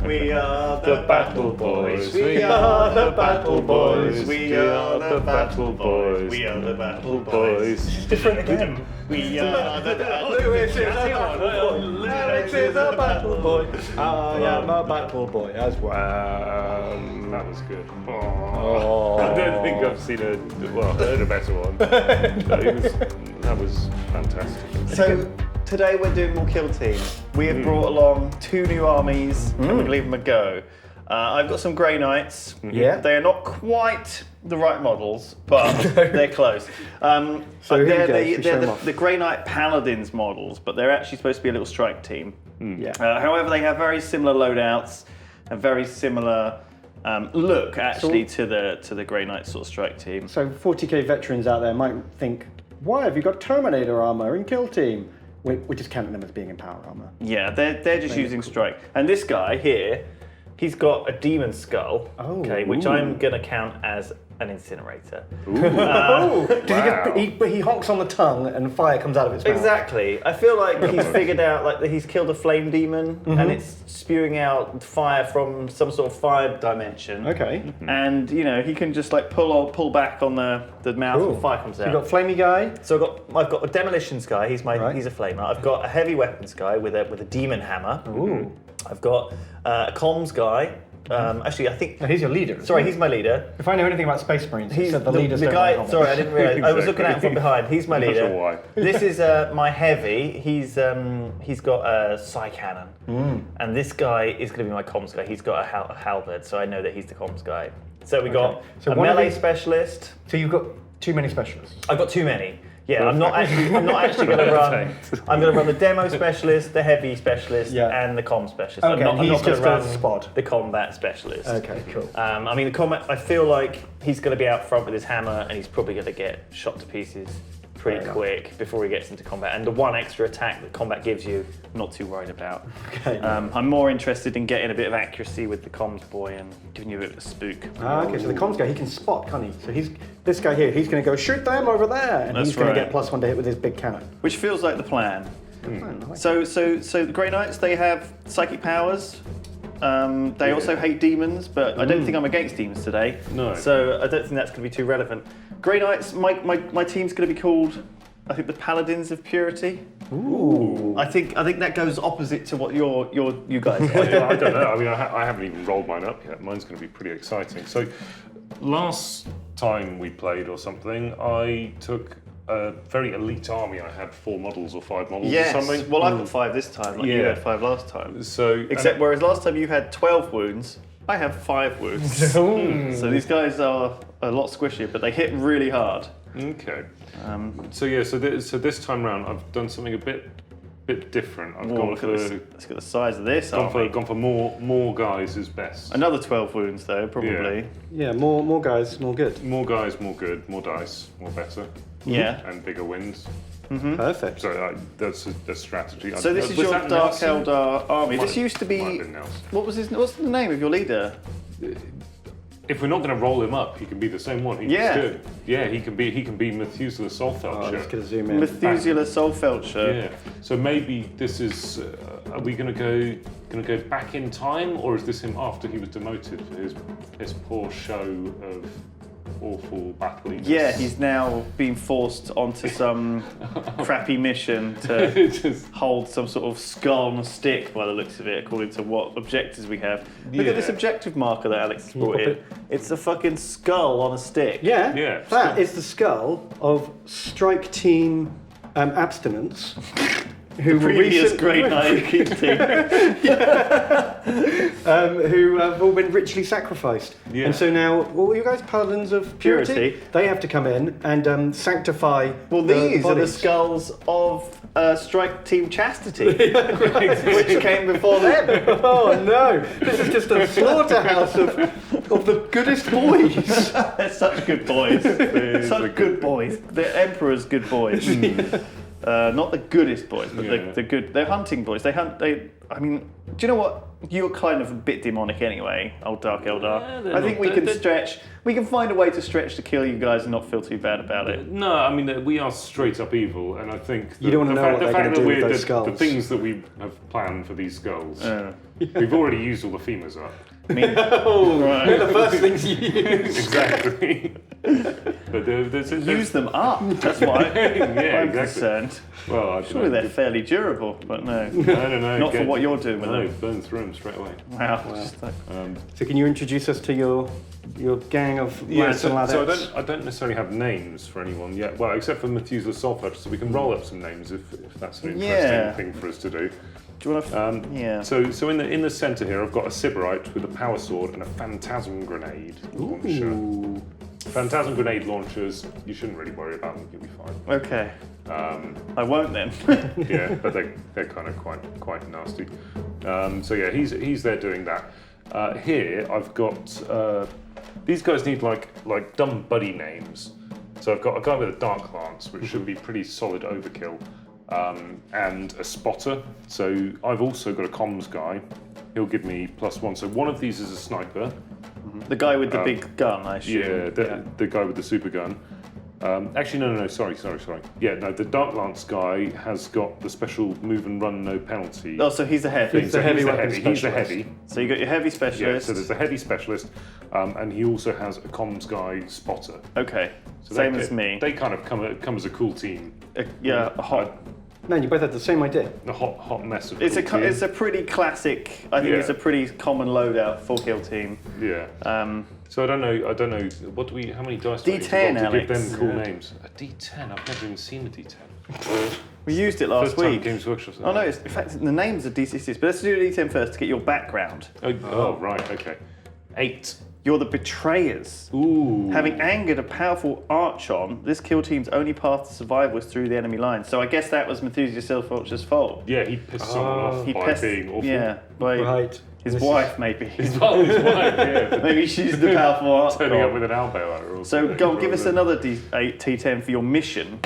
We are the Battleboys. We are the Battleboys. We are the Battleboys. We are the Battleboys. Different again. We are the Lewis is a Battleboy. Alex is a Battleboy. I am a Battleboy as well. That was good. Oh. I don't think I've seen heard a better one. That was fantastic. So today we're doing more kill team. We have brought along 2 new armies and we're going to leave them a go. I've got some Grey Knights. Yeah. They are not quite the right models, but they're close. So they're the Grey Knight Paladins models, but they're actually supposed to be a little strike team. Yeah. However, they have very similar loadouts and very similar look actually to the Grey Knight sort of strike team. So 40k veterans out there might think, why have you got Terminator armor in kill team? We're just counting them as being in power armor. Yeah, they're just using strike. And this guy here, he's got a demon skull, which I'm going to count as an incinerator. He honks on the tongue and fire comes out of its mouth. Exactly. I feel like he's figured out that he's killed a flame demon and it's spewing out fire from some sort of fire dimension. Okay. And he can just pull back on the mouth and fire comes out. You've got flamey guy. So I've got a demolitions guy. He's a flamer. I've got a heavy weapons guy with a demon hammer. Ooh. I've got a comms guy. Actually, I think he's your leader. Sorry, he's my leader. If I know anything about Space Marines, He's the leaders. The don't guy. like Sorry, I didn't realise. Exactly. I was looking at him from behind. He's my leader. Not sure why. This is my heavy. He's got a psi cannon, and this guy is going to be my comms guy. He's got a halberd, so I know that he's the comms guy. So we got a melee specialist. So you've got too many specialists. I've got too many. Yeah, I'm not actually going to run. I'm going to run the demo specialist, the heavy specialist, and the comm specialist. Okay, I'm not going to run spot. the combat specialist. Okay, cool. I mean, the combat. I feel like he's going to be out front with his hammer, and he's probably going to get shot to pieces pretty quick before he gets into combat. And the one extra attack that combat gives you, I'm not too worried about. Okay. I'm more interested in getting a bit of accuracy with the comms boy and giving you a bit of a spook. Okay, so the comms guy, he can spot, can't he? So this guy here, he's going to go shoot them over there, and he's going to get +1 to hit with his big cannon. Which feels like the plan. So the Grey Knights, they have psychic powers. They also hate demons, but I don't think I'm against demons today. No. So I don't think that's going to be too relevant. Grey Knights, my team's going to be called, I think, the Paladins of Purity. Ooh. I think that goes opposite to what you guys I don't know. I mean, I haven't even rolled mine up yet. Mine's going to be pretty exciting. So last time we played or something, I took a very elite army. I had 4 models or 5 models or something. Well, I've got 5 this time, like you had 5 last time. So whereas last time you had 12 wounds, I have 5 wounds. So these guys are a lot squishier, but they hit really hard. Okay. So this time round, I've done something a bit different. I've gone for let's get the size of this. Gone for more guys is best. Another 12 wounds though, probably. Yeah, more guys, more good. More guys, more good. More dice, more better. Yeah. And bigger wins. Perfect. So that's the strategy. So this is your Dark Eldar army. This used to be. What's the name of your leader? If we're not going to roll him up, he can be the same one. He's good. Yeah, he can be Methuselah Soulfelcher. Let's get a zoom in. Methuselah Soulfelcher. Yeah. So maybe this is. Are we going to go back in time, or is this him after he was demoted for his poor show of awful battling? Yeah, he's now being forced onto some crappy mission to hold some sort of skull on a stick by the looks of it, according to what objectives we have. Look at this objective marker that Alex has brought in. It's a fucking skull on a stick. Yeah, Yeah. That is the skull of Strike Team Abstinence. Who Previous Grey Knight team. who have all been ritually sacrificed. Yeah. And so now, what were you guys, Paladins of Purity? They have to come in and sanctify. Well, these are the skulls of Strike Team Chastity, which came before them. Oh no, this is just a slaughterhouse of the goodest boys. They're such good boys. Such good boys. The Emperor's good boys. Not the goodest boys, but the good. They're hunting boys. I mean, do you know what? You're kind of a bit demonic anyway, old Dark Eldar. Yeah, I think we can stretch. We can find a way to stretch to kill you guys and not feel too bad about it. No, I mean we are straight up evil, and I think you don't want to know what they're going to do with those skulls. The things that we have planned for these skulls, we've already used all the femurs up. I mean, right. They're the first things you use. Exactly. But use them up. That's why I'm concerned. Well, surely they're fairly durable, but no. I don't know. Not for what you're doing with them. No, burn through them straight away. Wow. So can you introduce us to your gang of lads and ladettes? So I don't necessarily have names for anyone yet. Well, except for Methuselah Soulfetcher, so we can roll up some names if that's an interesting thing for us to do. Do you want to? So in the centre here, I've got a Sybarite with a power sword and a phantasm grenade launcher. Phantasm grenade launchers, you shouldn't really worry about them. You'll be fine. Okay. I won't then. Yeah, but they're kind of quite nasty. So yeah, he's there doing that. Here I've got these guys need like dumb buddy names. So I've got a guy with a dark lance, which should be pretty solid overkill. And a spotter. So I've also got a comms guy. He'll give me +1. So one of these is a sniper. The guy with the big gun, I assume. Yeah, the guy with the super gun. Actually, no, sorry. Yeah, no, the Dark Lance guy has got the special move and run no penalty. Oh, so he's a heavy. He's the heavy. So you got your heavy specialist. Yeah, so there's a heavy specialist, and he also has a comms guy spotter. Okay, so same as me. They kind of come as a cool team. A hot. Man, you both had the same idea. A hot mess of. It's a pretty classic. I think it's a pretty common loadout for kill team. Yeah. So I don't know. What do we? How many dice? D10, to Alex. give them cool names. A D10. I've never even seen a D10. We used it last First time week. Games Workshop. Oh no! In fact, the names are D6s. But let's do a D10 first to get your background. Oh right. Okay. 8. You're the betrayers. Ooh. Having angered a powerful Archon, this kill team's only path to survival was through the enemy lines. So I guess that was Methuselah Soulfetcher's fault. Yeah, he pissed someone off by being awful. Yeah, by his wife maybe. His wife, yeah. Maybe she's the powerful Archon. Turning up with an elbow at her. So go on, give us another D8, T10 for your mission.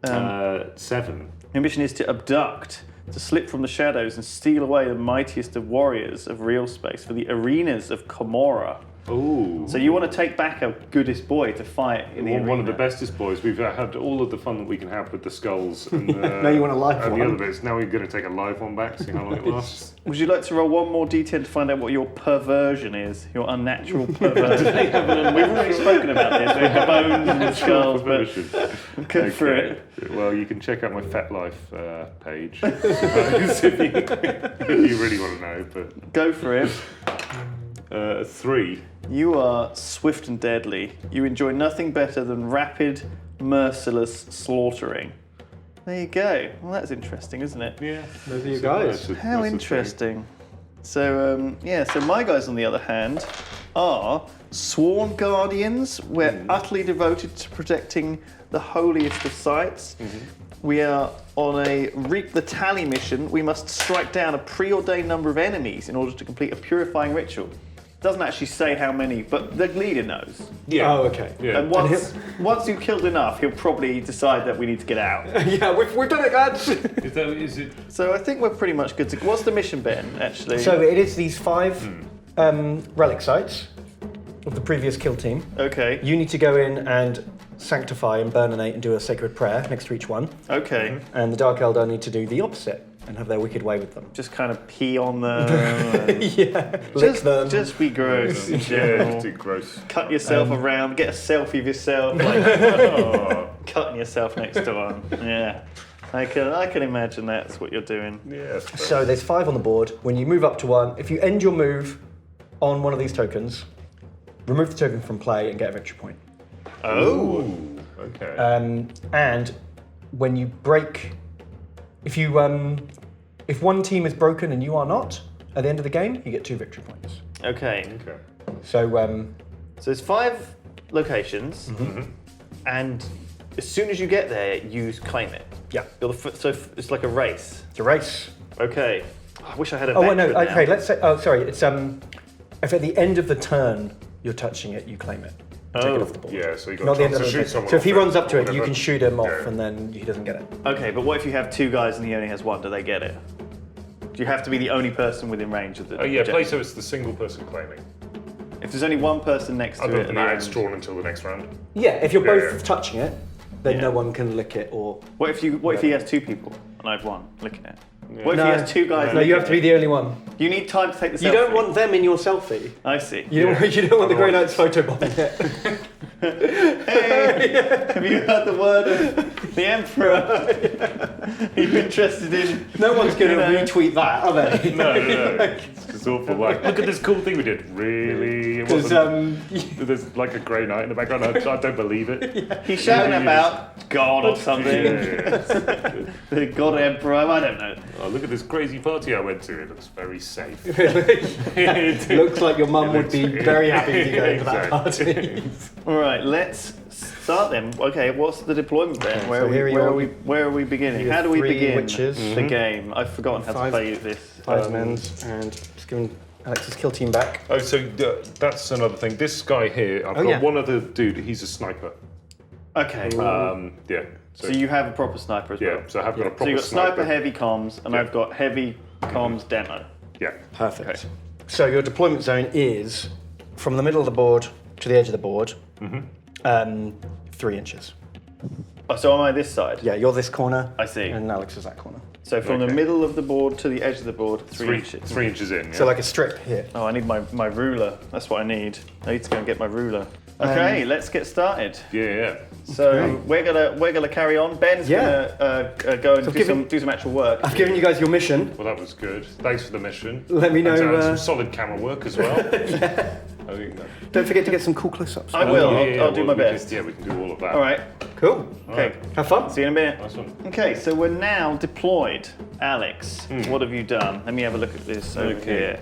7. Your mission is to abduct, to slip from the shadows and steal away the mightiest of warriors of real space for the arenas of Komorra. Ooh. So you want to take back a goodest boy to fight in the arena. One of the bestest boys. We've had all of the fun that we can have with the skulls. And, now you want a live one. The other bits. Now we're going to take a live one back, see how long it lasts. Would you like to roll one more D10 to find out what your perversion is? Your unnatural perversion. We've already spoken about this with the bones and the skulls, but go for it. Well, you can check out my Fat Life page if you really want to know. But go for it. 3. You are swift and deadly. You enjoy nothing better than rapid, merciless slaughtering. There you go. Well, that's interesting, isn't it? Yeah. Those are you guys. How interesting. So, so my guys, on the other hand, are sworn guardians. We're utterly devoted to protecting the holiest of sites. We are on a Reap the Tally mission. We must strike down a preordained number of enemies in order to complete a purifying ritual. Doesn't actually say how many, but the leader knows. Yeah. Oh, okay. Yeah. And once you've killed enough, he'll probably decide that we need to get out. Yeah, we've done it, lads. Is it? So I think we're pretty much good to. What's the mission, Ben? Actually. So it is these 5 relic sites of the previous kill team. Okay. You need to go in and sanctify and burninate and do a sacred prayer next to each one. Okay. And the Dark Eldar need to do the opposite and have their wicked way with them. Just kind of pee on them. Lick them. Just be gross in general. Too gross. Cut yourself around. Get a selfie of yourself, cutting yourself next to one. Yeah. I can imagine that's what you're doing. Yeah. So there's 5 on the board. When you move up to one, if you end your move on one of these tokens, remove the token from play and get a victory point. Oh. Ooh, okay. And when you break, if one team is broken and you are not, at the end of the game, you get 2 victory points. Okay. So there's 5 locations, and as soon as you get there, you claim it. Yeah. So it's like a race. It's a race. Okay. I wish I had a. Oh wait, no. veteran now. Okay, let's say. Oh, sorry. It's if at the end of the turn you're touching it, you claim it. take it off the board. Yeah, so you got Not a the end chance of to the shoot turn. someone So if he off it runs up to or it, you whatever. can shoot him off, Yeah. and then he doesn't get it. Okay, but what if you have 2 guys and he only has 1? Do they get it? Do you have to be the only person within range of the Yeah, objective? play so it's the single person claiming. If there's only one person next to Other it, than at the that, it's end- drawn until the next round. Yeah, if you're Yeah, both yeah. touching it, then Yeah. no one can lick it or. What if he has 2 people and I've 1 licking it? Yeah. What if he has 2 guys? No, you have to be licking the only one. it? You need time to take the selfie. You don't want them in your selfie. I see. You don't, you don't want the Grey Knights photobombing it. Hey, have you heard the word of the Emperor? Are you interested in? No one's going to You know. retweet that, are they? No. It's just awful. Like, look at this cool thing we did. Really? It Because wasn't- There's like a grey knight in the background. I don't believe it. He's shouting Really about God or something. Yeah. The God Emperor. I don't know. Oh, look at this crazy party I went to. It looks very safe. Looks like your mum would be very happy with you going to that Exactly. party. All right, let's start then. Okay, what's the deployment then? Okay, Where, so are we, here you where are. are we? Where are we beginning? You How have do we 3 begin witches. the game? I've forgotten how to 5 play this. 5 men's, and just giving Alex's kill team back. Oh, so that's another thing. This guy here, I've got yeah. one other dude. He's a sniper. Okay. Yeah. So you have a proper sniper as well. Yeah. So I have got a So proper you've got sniper, sniper. heavy comms, and Yeah. I've got heavy comms demo. Yeah. Perfect. So your deployment zone is from the middle of the board to the edge of the board, 3 inches. Oh, so am I this side? Yeah, you're this corner. I see. And Alex is that corner. So from the Okay. middle of the board to the edge of the board, 3 inches. 3 inches in. Yeah. So like a strip here. Oh, I need my ruler. That's what I need. I need to go and get my ruler. Okay, let's get started. yeah. So we're gonna carry on. Ben's Yeah. gonna go and do some actual work. I've given you guys your mission. Well, that was good. Thanks for the mission. Let me know, And some solid camera work as well. I think that. Don't forget to get some cool close-ups. I will. Yeah, I'll do well, my we best. can do all of that. All right. Cool. Okay. Have fun. See you in a minute. Nice one. Okay, so we're now deployed. Alex, what have you done? Let me have a look at this over Okay. here.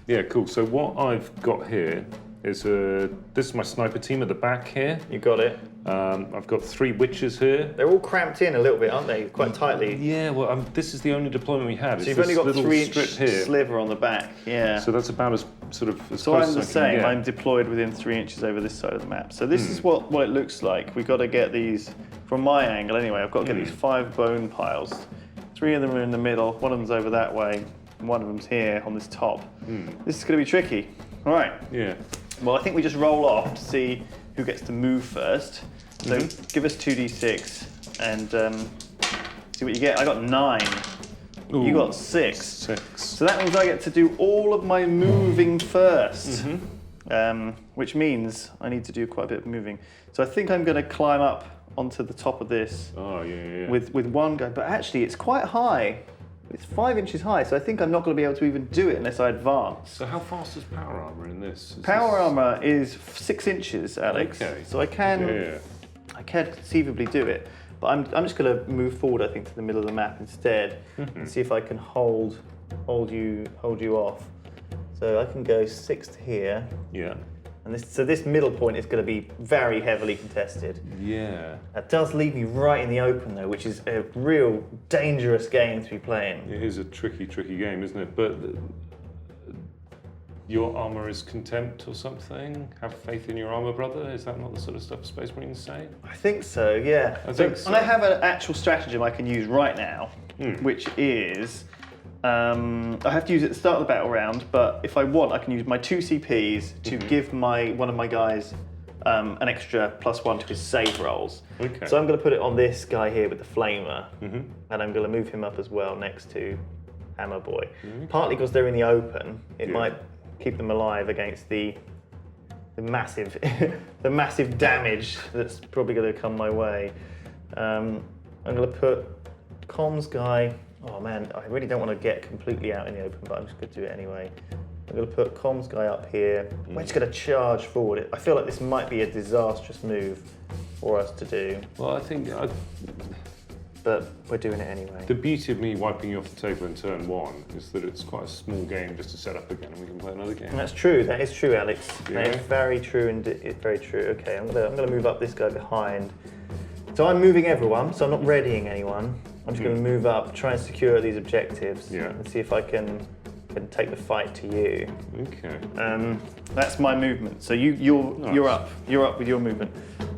Yeah, cool. So what I've got here is this is my sniper team at the back here. You got it. I've got 3 witches here. They're all cramped in a little bit, aren't they? Quite tightly. Yeah, well, this is the only deployment we had. So It's you've only this got little 3 inch strip here. sliver on the back. Yeah. So that's about as sort of as So close I'm as the I can same. get. I'm deployed within 3 inches over this side of the map. So this is what it looks like. We've got to get these, from my angle anyway, I've got to get these 5 bone piles. 3 of them are in the middle, one of them's over that way, and one of them's here on this top. This is going to be tricky. All right. Yeah. Well, I think we just roll off to see who gets to move first. So give us 2d6 and see what you get. I got 9. You got 6. 6. So that means I get to do all of my moving first, which means I need to do quite a bit of moving. So I think I'm going to climb up onto the top of this Oh, yeah. with one guy, but actually it's quite high. It's 5 inches high, so I think I'm not going to be able to even do it unless I advance. So how fast is power armor in this? Is Power this... armor is 6 inches, Alex. Okay. So I can conceivably do it, but I'm just going to move forward. I think to the middle of the map instead, and see if I can hold you off. So I can go 6 to here, Yeah. and this middle point is going to be very heavily contested. Yeah. That does leave me right in the open though, which is a real dangerous game to be playing. It is a tricky game, isn't it? But your armor is contempt or something? Have faith in your armor, brother? Is that not the sort of stuff Space Marines say? I think so, yeah. I think so. And I have an actual stratagem I can use right now, which is I have to use it at the start of the battle round, but if I want, I can use my 2 CPs to give one of my guys an extra +1 to his save rolls. Okay. So I'm going to put it on this guy here with the flamer, and I'm going to move him up as well next to Hammer Boy. Partly because they're in the open, it might keep them alive against the massive the massive damage that's probably going to come my way. I'm going to put comms guy. Oh man, I really don't want to get completely out in the open, but I'm just going to do it anyway. I'm going to put comms guy up here. We're just going to charge forward. I feel like this might be a disastrous move for us to do, Well, I think but we're doing it anyway. the beauty of me wiping you off the table in turn 1 is that it's quite a small game just to set up again and we can play another game. And that's true. That is true, Alex. That is Yeah. very true and it's very true. Okay, I'm gonna move up this guy behind. So I'm moving everyone. So I'm not readying anyone. I'm just going to move up, try and secure these objectives, Yeah. and see if I can can take the fight to you. Okay. That's my movement. So you're up. You're up with your movement.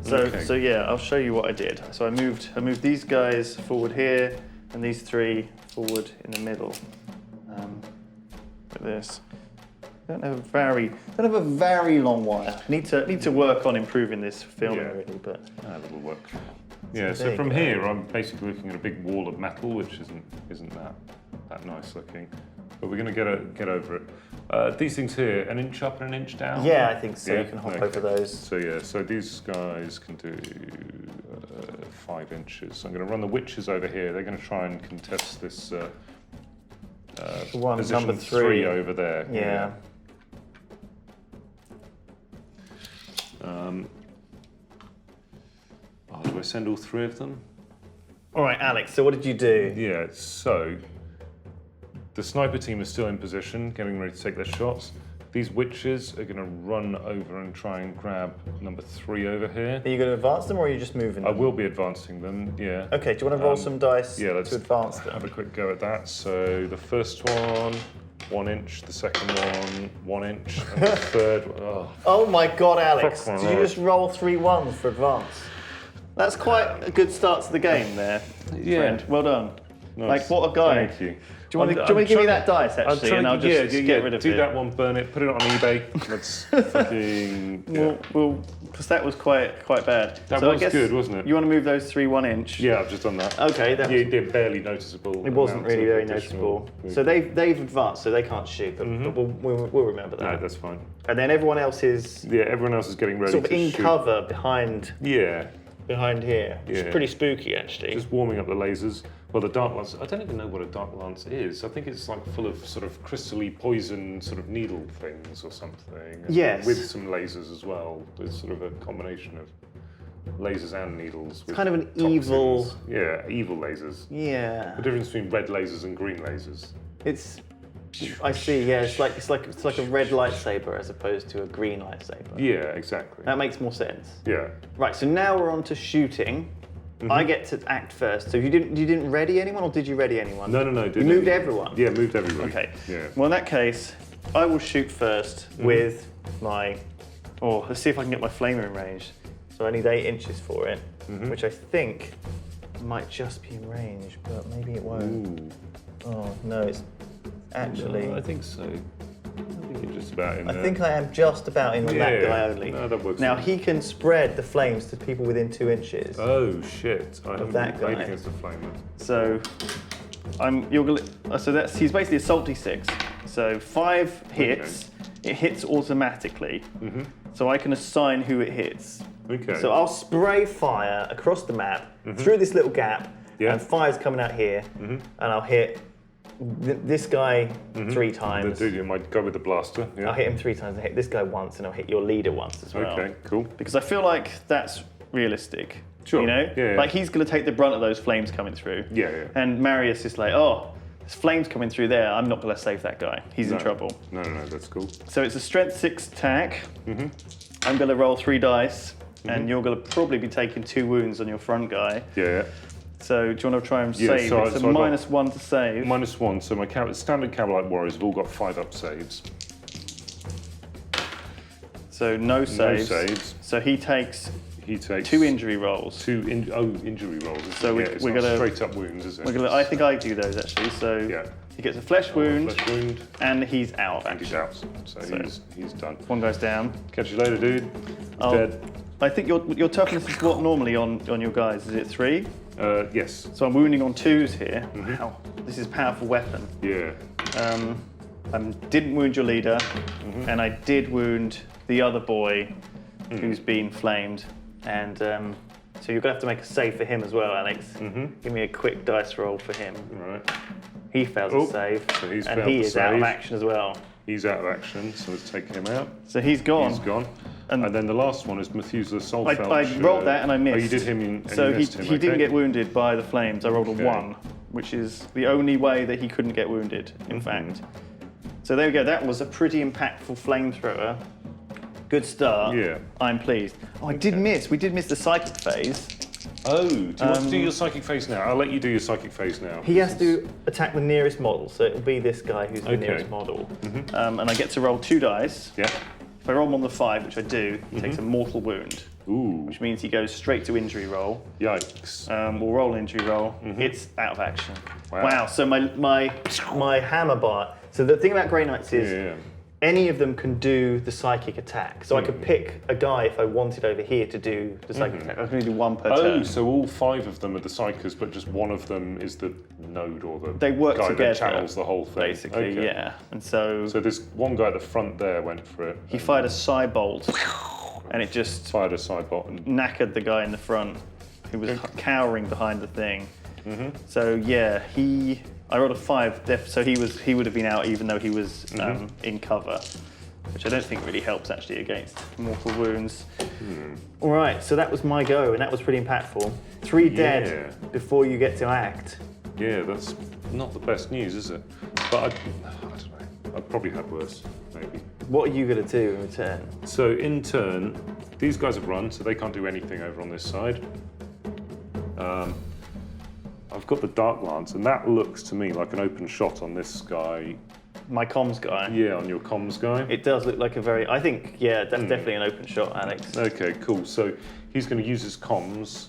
So yeah, I'll show you what I did. So I moved these guys forward here, and these 3 forward in the middle. Like this. Don't have a very long wire. Need to work on improving this filming really, but that will work. Yeah. So from here, I'm basically looking at a big wall of metal, which isn't that nice looking. But we're going to get over it. These things here, an inch up and an inch down? Yeah, I think so. You can hop over those. So these guys can do 5 inches. So I'm going to run the witches over here. They're going to try and contest this position number 3 over there. Yeah. Do I send all 3 of them? All right, Alex, so what did you do? Yeah, so the sniper team is still in position, getting ready to take their shots. These witches are going to run over and try and grab number 3 over here. Are you going to advance them, or are you just moving them? I will be advancing them, yeah. Okay, do you want to roll some dice to advance them? Have a quick go at that. So the first one, 1 inch. The second one, 1 inch. And the third one, oh my God, Alex. Fuck my Did you just roll 3 1s for advance? That's quite a good start to the game there, friend. Well done. Nice. Like, what a guy. Thank you. Do you want to give me that dice, actually, and I'll just get rid of it? Do that one, burn it, put it on eBay. That's fucking... Well, because that was quite bad. That so was I guess good, wasn't it? You want to move those 3 1 inch? Yeah, I've just done that. Okay. They're barely noticeable. It wasn't really very noticeable. So they've advanced, so they can't shoot, but we'll remember that. No, that's fine. And then everyone else is... Yeah, everyone else is getting ready sort of to in shoot. cover behind... Yeah. Behind here. Yeah. It's pretty spooky, actually. Just warming up the lasers. Well, the dark lance, I don't even know what a dark lance is. I think it's like full of sort of crystally poison sort of needle things or something. Yes. With some lasers as well. There's sort of a combination of lasers and needles. With kind of an toxins. evil... Yeah, evil lasers. Yeah. The difference between red lasers and green lasers. It's... I see, yeah, it's like a red lightsaber as opposed to a green lightsaber. Yeah, exactly. That makes more sense. Yeah. Right, so now we're on to shooting. I get to act first. So you didn't ready anyone, or did you ready anyone? No. You moved everyone? Yeah, moved everybody. Okay. Yeah. Well, in that case, I will shoot first with my... Oh, let's see if I can get my flamer in range. So I need 8 inches for it, which I think might just be in range, but maybe it won't. Ooh. Oh, no, it's actually... No, I think so. I think you're just about in there. I think I am just about in on that guy only. No, that works. Now he can spread the flames to people within 2 inches. Oh shit! I haven't that played guy. against the flamer. So he's basically a salty 6. So 5 hits. It hits automatically. So I can assign who it hits. Okay. So I'll spray fire across the map through this little gap, and fire's coming out here, and I'll hit this guy 3 times. You might go with the blaster. Yeah. I'll hit him 3 times. I hit this guy once, and I'll hit your leader once as well. Okay, cool. Because I feel like that's realistic. Sure. You know, Yeah. like he's going to take the brunt of those flames coming through. Yeah. And Marius is like, oh, there's flames coming through there. I'm not going to save that guy. He's in trouble. No, that's cool. So it's a strength 6 attack. I'm going to roll 3 dice, and you're going to probably be taking 2 wounds on your front guy. Yeah. So do you want to try and save? So It's a -1 to save. -1. So my standard Cavalite warriors have all got 5 up saves. So no saves. No saves. So he takes 2 injury rolls. 2 injury rolls. So it's we're not gonna straight up wounds, is it? I think I do those actually. So he gets a flesh wound, and he's out. And he's out. So he's done. 1 goes down. Catch you later, dude. Dead. I think your toughness is what normally on your guys? Is it 3? Yes. So I'm wounding on 2s here. Wow, this is a powerful weapon. Yeah. I didn't wound your leader, and I did wound the other boy who's been flamed. And so you're going to have to make a save for him as well, Alex. Give me a quick dice roll for him. Right. He fails a save, so he's and failed he the is out of save. action as well. He's out of action, so let's take him out. So he's gone. He's gone. And then the last one is Methuselah Soulfelch. I rolled that and I missed. Oh, you did him and so you missed him. he didn't get wounded by the flames. I rolled a 1, which is the only way that he couldn't get wounded, in fact. So there we go. That was a pretty impactful flamethrower. Good start. Yeah. I'm pleased. Oh, I did miss. We did miss the psychic phase. Oh, do you want to do your psychic phase now? I'll let you do your psychic phase now. He has to attack the nearest model, so it'll be this guy who's the nearest model. And I get to roll 2 dice. Yeah. If I roll him on the 5, which I do, he takes a mortal wound. Ooh. Which means he goes straight to injury roll. Yikes. We'll roll an injury roll. It's out of action. Wow. So my hammer bar. So the thing about Grey Knights is any of them can do the psychic attack. So I could pick a guy if I wanted over here to do the psychic attack. I can only do 1 per turn. Oh, so all 5 of them are the psychers, but just one of them is the node or the They work guy together, that channels the whole thing. basically, Okay. yeah. And so So this one guy at the front there went for it. he fired a side bolt, and it just Fired a side bot and knackered the guy in the front who was cowering behind the thing. So yeah, I rolled a 5, so he would have been out even though he was in cover, which I don't think really helps actually against mortal wounds. All right, so that was my go, and that was pretty impactful. 3 dead before you get to act. yeah, that's not the best news, is it? But I don't know. I've probably had worse, maybe. What are you going to do in return? So in turn, these guys have run, so they can't do anything over on this side. I've got the Dark Lance, and that looks to me like an open shot on this guy. My comms guy. Yeah, on your comms guy. It does look like a very. I think that's definitely an open shot, Alex. Okay, cool. So he's going to use his comms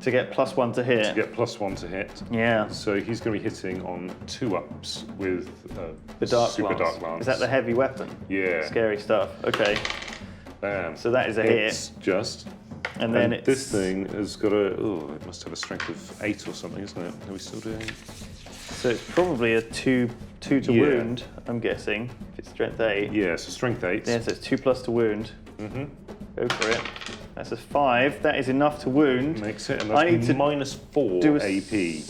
To get +1 to hit. to get +1 to hit. Yeah. So he's going to be hitting on 2-ups with The Dark Super Lance. Dark Lance. Is that the heavy weapon? Yeah. Scary stuff. Okay. Bam. So that is a It's hit. just. And then And this thing has got a. Oh, it must have a strength of 8 or something, isn't it? Are we still doing? So it's probably a 2 to Yeah. wound, I'm guessing, if it's strength 8. Yeah, so strength 8. Yeah, so it's 2+ to wound. Go for it. That's a 5. That is enough to wound. Makes it, and I need that's to -4 do a AP.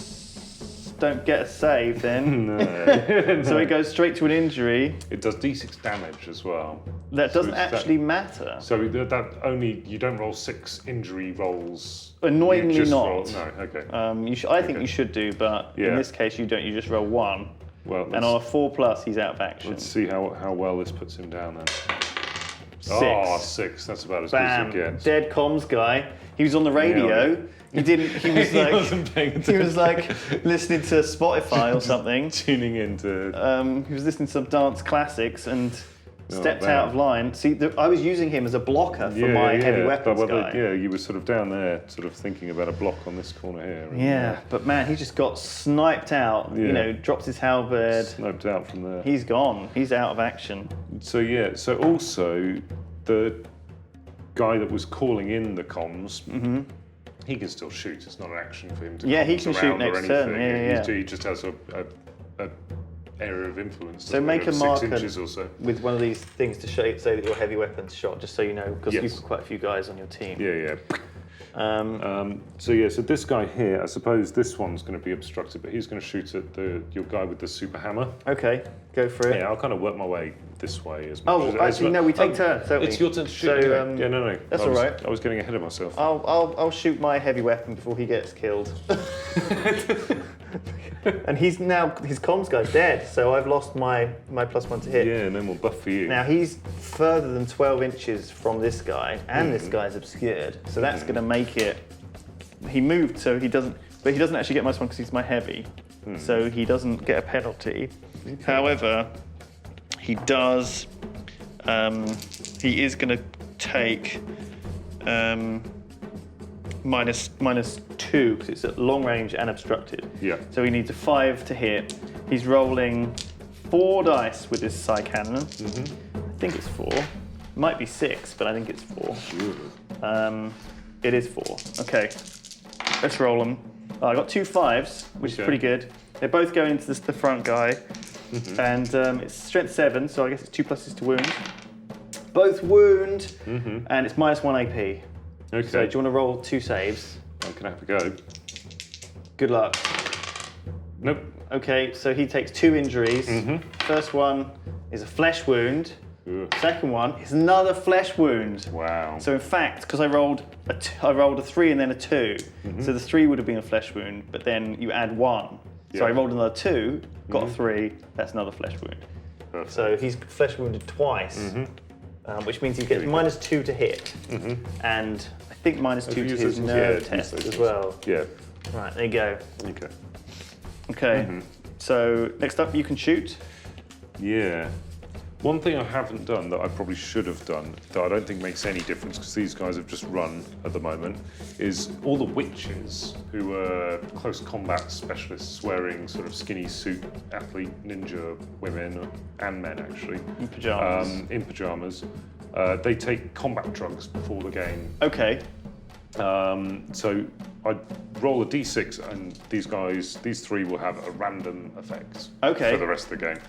Don't get a save then. No. So it goes straight to an injury. It does D6 damage as well. That So doesn't it's actually matter. So that only, you don't roll 6 injury rolls. Annoyingly you just not. Roll, no, okay. I think you should do, but in Yeah. this case you don't. You just roll 1. Well, And on a 4+, he's out of action. let's see how well this puts him down then. 6. Oh, 6. That's about as Bam. good as it gets. Dead comms guy. He was on the radio. Yeah. He didn't. He was He like. wasn't paying He was like listening to Spotify or something. Tuning into. He was listening to some dance classics and stepped man. out of line. See, I was using him as a blocker for my heavy weapons guy. You were sort of down there, sort of thinking about a block on this corner here. And, Yeah, but man, he just got sniped out. You Yeah. know, dropped his halberd. Sniped out from there. He's gone. He's out of action. So yeah, so also the guy that was calling in the comms, he can still shoot. It's not an action for him to. Yeah, he comms can shoot around or next turn. anything. Yeah. He just has a area of influence. So doesn't make he, a of marker 6 inches or so. with one of these things to say that your heavy weapons shot, just so you know, because Yes. you've got quite a few guys on your team. Yeah. So this guy here, I suppose this one's going to be obstructed, but he's going to shoot at your guy with the super hammer. Okay, go for it. Yeah, I'll kind of work my way this way as much as. Oh, actually, no, we take turns, don't we? It's your turn to shoot. So, anyway. Yeah, no. that's I was, all right. I was getting ahead of myself. I'll shoot my heavy weapon before he gets killed. And his comms guy's dead, so I've lost my +1 to hit. Yeah, no more buff for you. Now he's further than 12 inches from this guy, and this guy's obscured, so that's going to make it. He moved, so he doesn't. But he doesn't actually get -1 because he's my heavy, so he doesn't get a penalty. However, he does. He is going to take -2 because it's at long range and obstructed. Yeah. So he needs a 5 to hit. He's rolling 4 dice with his Psy Cannon. I think it's 4. Might be 6, but I think it's 4. It is 4. Okay. Let's roll them. I got 2 5s, which is pretty good. They're both going into the front guy. And it's strength 7, so I guess it's 2 pluses to wound. Both wound, and it's -1 AP. Okay. So do you want to roll 2 saves? I'm gonna have to go. Good luck. Nope. Okay, so he takes 2 injuries. First one is a flesh wound. Ugh. Second one is another flesh wound. Wow. So in fact, because I rolled a 3 and then a 2, so the 3 would have been a flesh wound, but then you add 1. So I Yeah. rolled another 2, got a 3. That's another flesh wound. Perfect. So he's flesh wounded twice. which means he gets -2 to hit, and I think -2 to his nerve test as well. Yeah. Right, there you go. Okay. Okay. So next up, you can shoot. Yeah. One thing I haven't done that I probably should have done, that I don't think makes any difference because these guys have just run at the moment, is all the witches who are close combat specialists wearing sort of skinny suit athlete ninja women and men actually. In pyjamas. In pyjamas. They take combat drugs before the game. Okay. So I roll a d6 and these three will have a random effect for the rest of the game.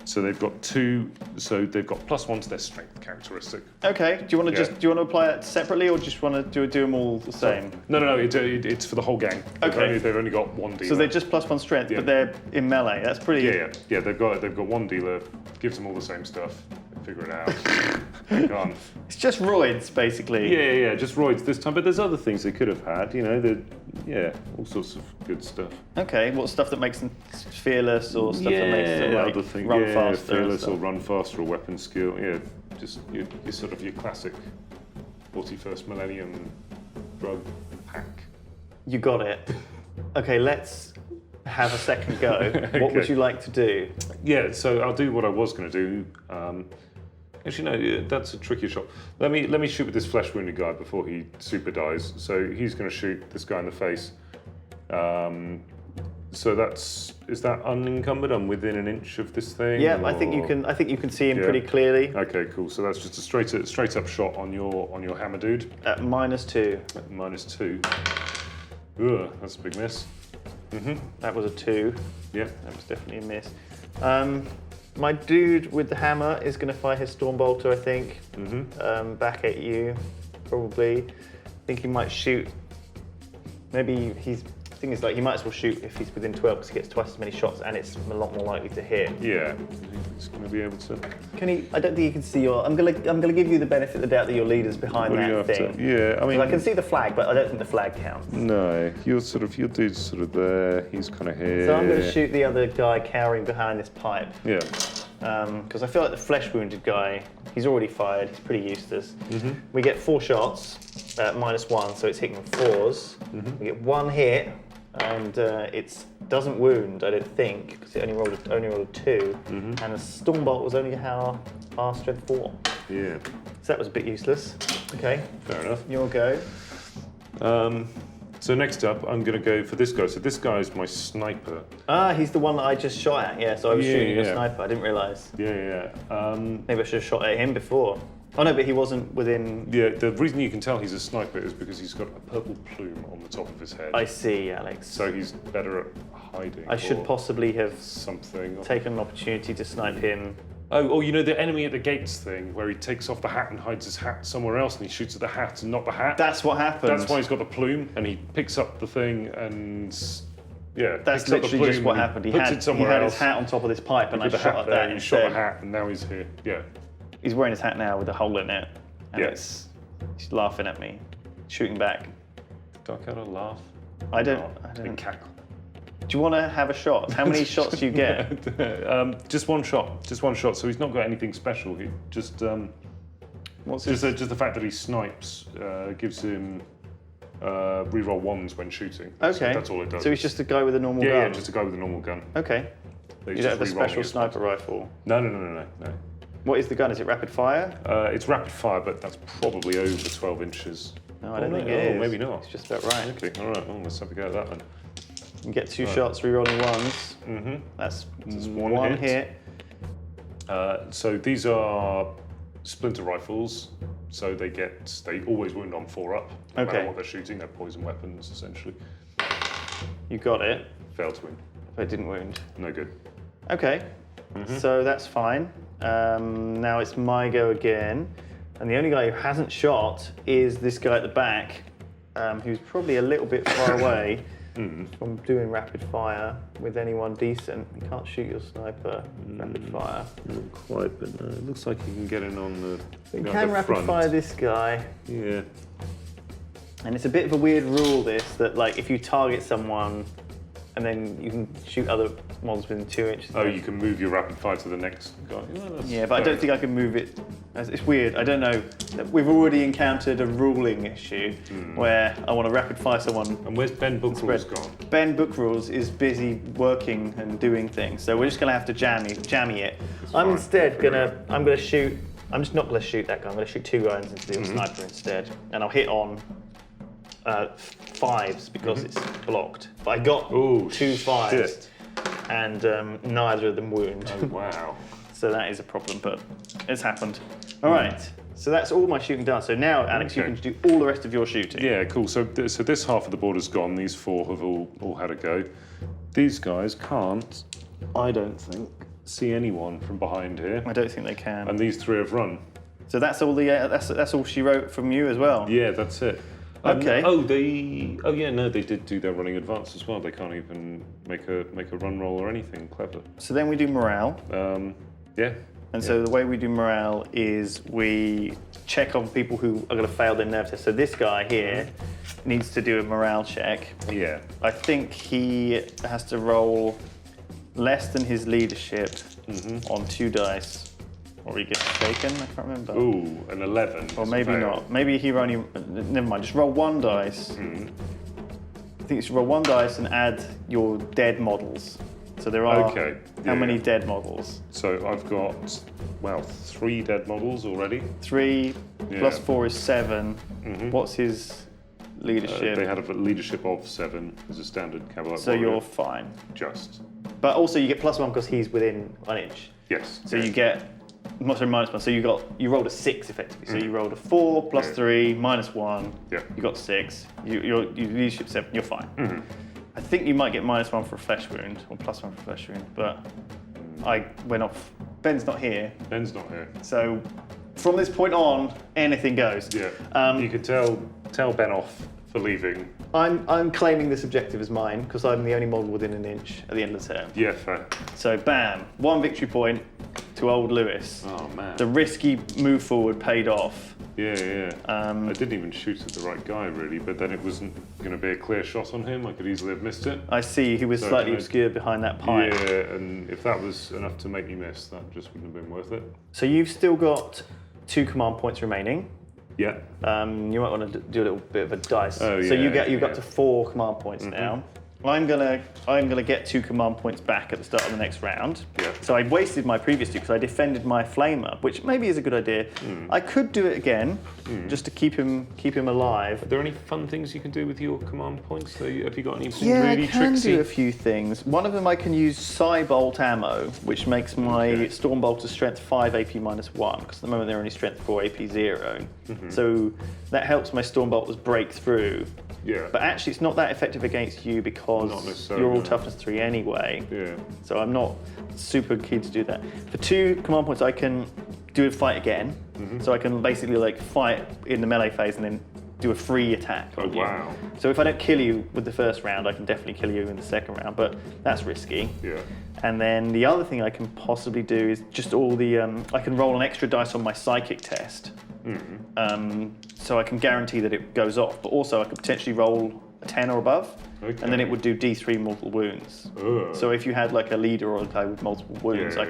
So they've got they've got +1 to their strength characteristic. Okay. Do you want to apply that separately, or just want to do them all the same? No. It's for the whole gang. Okay. They've only got one dealer. So they're just +1 strength, but they're in melee. That's pretty. Yeah. They've got one dealer. Gives them all the same stuff. They figure it out. Go on. It's just roids, basically. Yeah. Just roids this time, but there's other things they could have had. You know, all sorts of good stuff. Okay. What stuff that makes them fearless, or stuff that makes them like run faster? Fearless or run faster, or weapon skill. Yeah, just your sort of your classic 41st millennium drug pack. You got it. Okay, let's have a second go. What would you like to do? Yeah, so I'll do what I was going to do. Actually, no, that's a trickier shot. Let me shoot with this flesh wounded guy before he super dies. So he's going to shoot this guy in the face. So is that unencumbered? I'm within an inch of this thing. Yeah, I think you can see him pretty clearly. Okay, cool. So that's just a straight up shot on your hammer dude. At -2. At -2. Ugh, that's a big miss. That was a 2. Yeah. That was definitely a miss. My dude with the hammer is going to fire his Stormbolter, I think. Back at you, probably. I think he might shoot. Maybe the thing is, like, he might as well shoot if he's within 12 because he gets twice as many shots and it's a lot more likely to hit. Yeah. He's going to be able to. Can he? I don't think he can see your. I'm gonna give you the benefit of the doubt that your leader's behind that thing. Yeah, I mean. I can see the flag, but I don't think the flag counts. No, your dude's sort of there. He's kind of here. So I'm going to shoot the other guy cowering behind this pipe. Yeah. Because I feel like the flesh wounded guy, he's already fired. He's pretty useless. We get 4 shots at -1, so it's hitting 4s. We get 1 hit, and it doesn't wound, I don't think, because it only rolled a 2, and the Stormbolt was only our strength 4. Yeah. So that was a bit useless. Okay. Fair enough. Your go. So next up, I'm going to go for this guy. So this guy is my sniper. Ah, he's the one that I just shot at. Yeah, so I was shooting a sniper. I didn't realise. Yeah. Maybe I should have shot at him before. Oh no, but he wasn't within. Yeah, the reason you can tell he's a sniper is because he's got a purple plume on the top of his head. I see, Alex. So he's better at hiding. I should possibly have something. Taken an opportunity to snipe him. Oh, you know the enemy at the gates thing, where he takes off the hat and hides his hat somewhere else, and he shoots at the hat and not the hat. That's what happened. That's why he's got the plume, and he picks up the thing and. Yeah, that's literally just what happened. He had his hat on top of this pipe, and I shot at that. He shot the hat, and now he's here. Yeah. He's wearing his hat now with a hole in it. And he's laughing at me, shooting back. Dark out a laugh. I don't. Cackle. Do you want to have a shot? How many shots do you get? Just one shot. Just one shot. So he's not got anything special. He just. What's just the fact that he snipes gives him reroll 1s when shooting. Okay. That's all it does. So he's just a guy with a normal gun. Yeah, just a guy with a normal gun. Okay. You don't have a special sniper rifle. No. What is the gun? Is it rapid fire? It's rapid fire, but that's probably over 12 inches. No, I don't think it is. Maybe not. It's just about right. Okay, all right. Well, let's have a go at that then. You get 2 shots, re-rolling 1s. That's one hit. So these are splinter rifles. So they always wound on 4 up. No matter what they're shooting, they're poison weapons essentially. You got it. Failed to wound. But it didn't wound. No good. Okay. So that's fine. Now it's my go again. And the only guy who hasn't shot is this guy at the back, who's probably a little bit far away from doing rapid fire with anyone decent. You can't shoot your sniper rapid fire. Not quite, but no, it looks like you can get in on the. You can rapid fire this guy. Yeah. And it's a bit of a weird rule, that like if you target someone, and then you can shoot other ones within 2 inches. Oh, you can move your rapid fire to the next guy. Yeah, but I don't think I can move it It's weird. I don't know. We've already encountered a ruling issue where I want to rapid fire someone. And where's Ben Book Rules gone? Ben Book Rules is busy working and doing things, so we're just gonna have to jammy it. I'm instead gonna shoot. I'm just not gonna shoot that guy. I'm gonna shoot 2 guys into the sniper instead, and I'll hit on 5s because it's blocked. But I got 2 5s, shit. and neither of them wound. Oh, wow. So that is a problem, but it's happened. All right, so that's all my shooting done. So now, Alex, you can do all the rest of your shooting. Yeah, cool. So this half of the border's gone. These 4 have all had a go. These guys can't, I don't think, see anyone from behind here. I don't think they can. And these 3 have run. So that's all the that's all she wrote from you as well. Yeah, that's it. Okay. They did do their running advance as well. They can't even make a run roll or anything. Clever. So then we do morale. Yeah. And so the way we do morale is we check on people who are going to fail their nerve test. So this guy here needs to do a morale check. Yeah. I think he has to roll less than his leadership on 2 dice, or he gets shaken. I can't remember. Ooh, an 11. Or maybe not. Maybe he only. Never mind. Just roll 1 dice. I think you should roll 1 dice and add your dead models. So there are how many dead models? So I've got 3 dead models already. 3 plus 4 is 7. What's his leadership? They had a leadership of 7 as a standard cavalry. So you're fine. Just. But also you get +1 because he's within 1 inch. Yes. So you get -1. So you rolled a 6 effectively. So you rolled a 4 plus 3 minus 1. Yeah. You got 6. Your leadership 7. You're fine. I think you might get -1 for a flesh wound or +1 for a flesh wound, but I went off. Ben's not here. Ben's not here. So from this point on, anything goes. Yeah. You could tell Ben off for leaving. I'm claiming this objective as mine because I'm the only model within 1 inch at the end of the turn. Yeah, fair. So bam, 1 victory point to old Lewis. Oh man. The risky move forward paid off. Yeah. I didn't even shoot at the right guy really, but then it wasn't going to be a clear shot on him. I could easily have missed it. I see, he was So slightly obscured behind that pipe. Yeah, and if that was enough to make me miss, that just wouldn't have been worth it. So you've still got 2 command points remaining. Yeah. You might want to do a little bit of a dice. Oh, So yeah, you've got to 4 command points now. I'm gonna get 2 command points back at the start of the next round. Yeah. So I wasted my previous 2 because I defended my flamer, which maybe is a good idea. I could do it again, just to keep him alive. Are there any fun things you can do with your command points? Have you got anything Yeah, really I can tricksy? do a few things. One of them I can use Psybolt ammo, which makes my Stormbolter strength 5 AP -1, because at the moment they're only strength 4 AP 0. So that helps my Stormbolters break through. Yeah. But actually it's not that effective against you Not because necessarily, you're all no. toughness 3 anyway. Yeah. So I'm not super keen to do that. For 2 command points I can do a fight again. So I can basically like fight in the melee phase and then do a free attack on you. Wow. So if I don't kill you with the first round, I can definitely kill you in the second round, but that's risky. Yeah. And then the other thing I can possibly do is just all the, I can roll an extra dice on my psychic test. So I can guarantee that it goes off, but also I could potentially roll a 10 or above, and then it would do D3 mortal wounds. So if you had like a leader or a guy with multiple wounds, I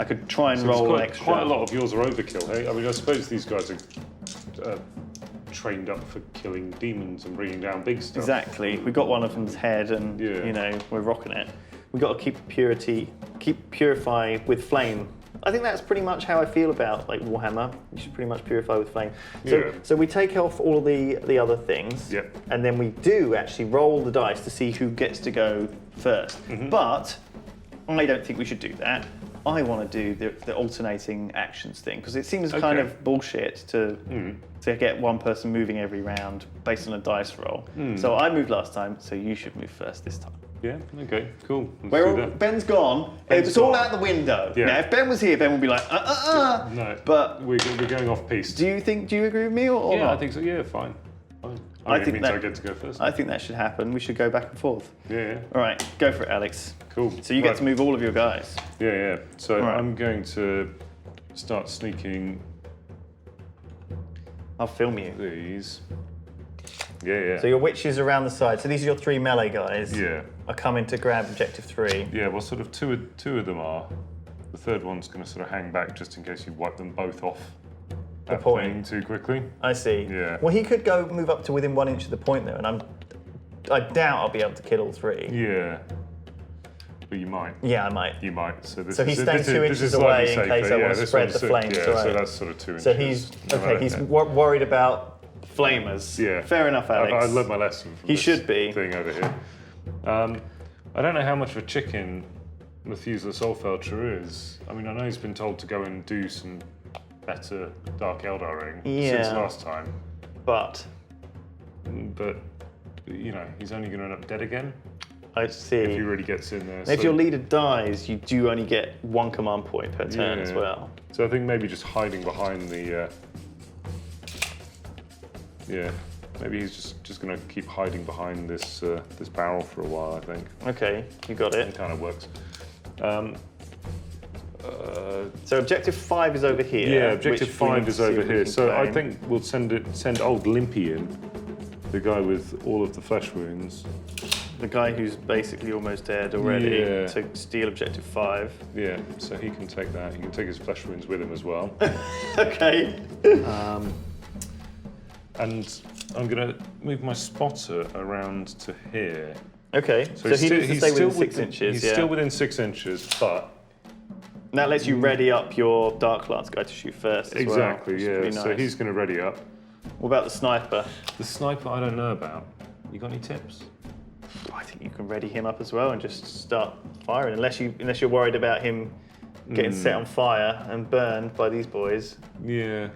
could try and roll an extra. Quite a lot of yours are overkill, hey? I mean, I suppose these guys are trained up for killing demons and bringing down big stuff. Exactly. We got one of them's head, and you know we're rocking it. We got to keep purify with flame. I think that's pretty much how I feel about like Warhammer. You should pretty much purify with flame. So we take off all the other things, and then we do actually roll the dice to see who gets to go first. But I don't think we should do that. I want to do the alternating actions thing because it seems kind of bullshit to get one person moving every round based on a dice roll. So I moved last time, so you should move first this time. Yeah, okay, cool. Let's do that. Ben's gone. It's all out the window. Yeah. Now, if Ben was here, Ben would be like, No, But we're going off piste. do you agree with me or Yeah, not? I think so. Yeah, fine. I It think means that- I get to go first. I think that should happen. We should go back and forth. Yeah. All right, go for it, Alex. Cool. So you get to move all of your guys. Yeah. So Right. I'm going to start sneaking I'll film you. these. Yeah. So your witches around the side. So these are your 3 melee guys. Yeah. Are coming to grab objective 3. Yeah, well, sort of two of them are. The third one's going to sort of hang back just in case you wipe them both off The point thing too quickly. I see. Yeah. Well, he could go move up to within 1 inch of the point there, and I doubt I'll be able to kill all 3. Yeah. But you might. Yeah, I might. You might. So this So he's is, staying this 2 is, inches this is away in slightly case safer. I want to this spread one's the flames. Yeah, right. so that's sort of 2 inches. So he's No okay. matter- He's worried about flamers. Yeah. Fair enough, Alex. I learned my lesson from He this should be. thing over here. I don't know how much of a chicken Methuselah Soulfelcher is. I mean, I know he's been told to go and do some better Dark Eldaring since Yeah. last time, But but you know, he's only going to end up dead again I if see. he really gets in there. If so, your leader dies, you do only get 1 command point per turn as Yeah. well. So I think maybe just hiding behind the. Yeah, maybe he's just going to keep hiding behind this this barrel for a while. I think Okay, you got it it. kind of works. So objective 5 is over here. Yeah, objective which we 5 need is to see over if we here. can So I claim. think we'll send old Limpy in, the guy with all of the flesh wounds. The guy who's basically almost dead already Yeah. to steal objective 5. Yeah, so he can take that. He can take his flesh wounds with him as well. Okay. And I'm going to move my spotter around to here. Okay, so he needs to stay within 6 inches. He's Yeah. still within 6 inches, but That lets you ready up your Dark Lance guy to shoot first as exactly, well. yeah. Pretty So nice. he's going to ready up. What about the sniper? The sniper, I don't know about. You got any tips? I think you can ready him up as well and just start firing, unless you're worried about him getting set on fire and burned by these boys. Yeah.